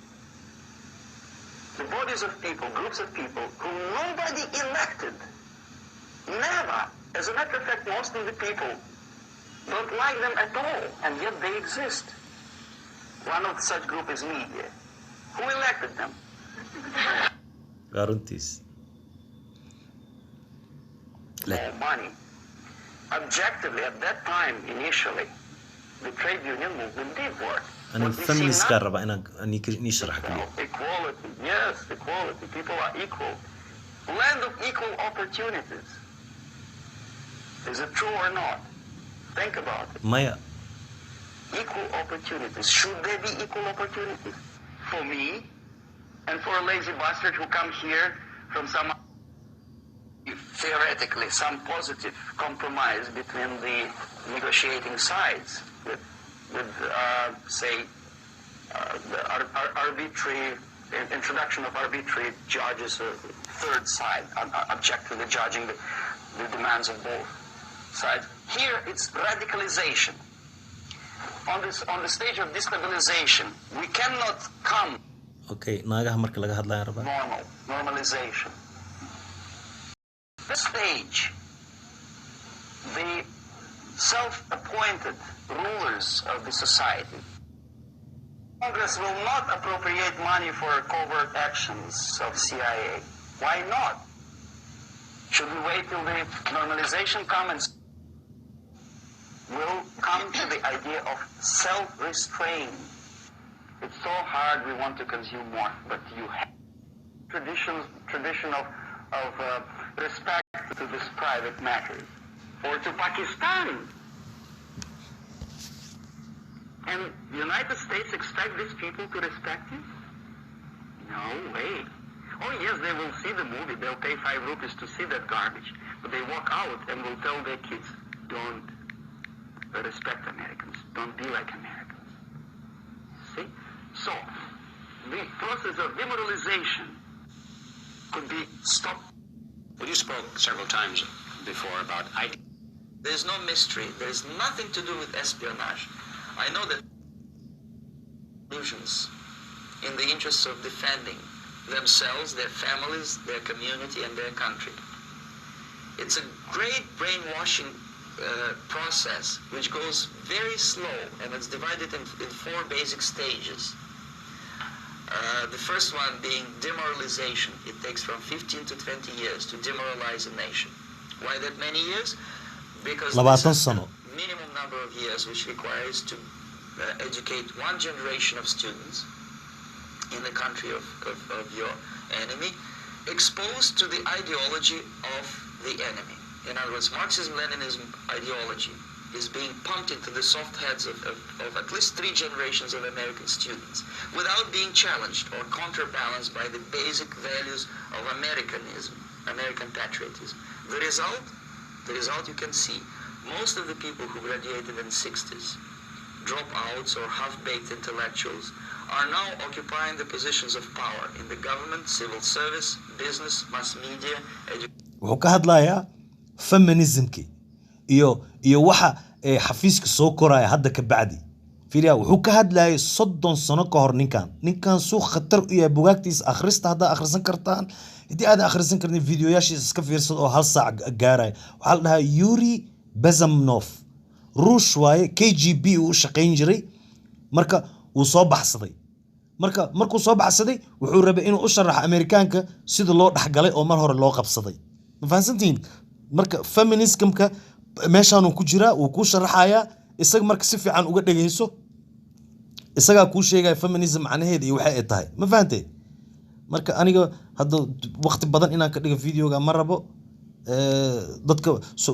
The bodies of people, groups of people whom nobody elected. Never. As a matter of fact, most of the people don't like them at all, and yet they exist. One of such group is media. Who elected them? Guarantees. More money. Objectively, at that time, initially, the trade union movement did work. أنا feminist كهرباء أنا نشرح كله. Equality, yes, equality. People are equal. Land of equal opportunities. Is it true or not? Think about it. Maya. Equal opportunities. Should there be equal opportunities? For me, and for a lazy bastard who come here from some, theoretically, some positive compromise between the negotiating sides with say, the arbitrary introduction of arbitrary judges, a third side, objectively judging the demands of both sides. Here, it's radicalization. On the stage of destabilization, we cannot come. Okay, naagaha marka laga hadlayo rabaa. Normalization. This stage, the self-appointed rulers of the society, Congress will not appropriate money for covert actions of CIA. Why not? Should we wait till the normalization comes? Will come to the idea of self-restraint. It's so hard, we want to consume more, but you have tradition of respect to this private matter, or to Pakistan. And the United States expect these people to respect it? No way. Oh yes, they will see the movie, they'll pay 5 rupees to see that garbage, but they walk out and will tell their kids, don't respect Americans, don't be like Americans. See? So, the process of demoralization could be stopped. Well, you spoke several times before about ID. There's no mystery. There's nothing to do with espionage. I know that illusions in the interests of defending themselves, their families, their community, and their country. It's a great brainwashing process which goes very slow, and it's divided in 4 basic stages. The first one being demoralization. It takes from 15 to 20 years to demoralize a nation. Why that many years? Because there's a minimum number of years which requires to educate 1 generation of students in the country of your enemy, exposed to the ideology of the enemy. In other words, Marxism-Leninism ideology is being pumped into the soft heads of at least 3 generations of American students without being challenged or counterbalanced by the basic values of Americanism, American patriotism. The result you can see, most of the people who graduated in the 60s, dropouts or half-baked intellectuals, are now occupying the positions of power in the government, civil service, business, mass media, education. feminismki iyo waxa xafiiska soo koraya hadda ka bacdi fiiriya wuxuu ka hadlayay 30 sano ka hor ninkan soo khatar u yahay bugaagtiisa akhrista hadda akhrisan kartaan hadii aad akhrisan kartin fiidiyoyaashiisa iska fiirsado oo 1 saac gaaray waxa la dhahaa Yuri Bezamnov ruush waaye KGB uu shaqeyn jiray marka uu soo baxsaday markuu soo baxsaday wuxuu rabay inuu u sharaxo Amerikaanka sida loo dhaxgalay oo mar hore loo qabsaday ma fahansantiin marka feminismka meeshaan uu ku jira uu ku sharaxaya isaga marka si fiican uga dhageyso isaga ku sheegay feminism macnaheedu iyo waxa ay tahay ma fahantay marka aniga hadda waqti badan inaan ka dhigo videoga ma rabo dadka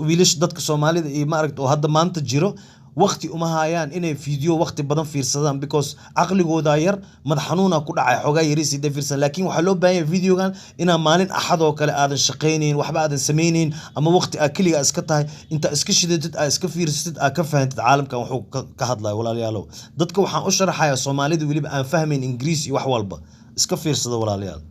wiilish dadka Soomaalida iyo ma aragto oo hadda maanta jiro waqti uma hayaan inay video waqti badan fiirsadaan because aqligooda yar madax xanuuna ku dhacay xogaa yariisi da fiirsan laakiin waxa loo baahan yahay videogan inaa maalin axad oo kale aadan shaqeyneen waxba aadan sameeyeen ama waqti aa kaliya iska tahay inta iska shidid aa iska fiirsatid aa ka fahantid caalamkan wuxuu ka hadlayo walaalayaal dadka waxaan u sharaxayaa Soomaalida waliba aan fahmeyn Ingiriis iyo wax walba iska fiirsada walaalayaal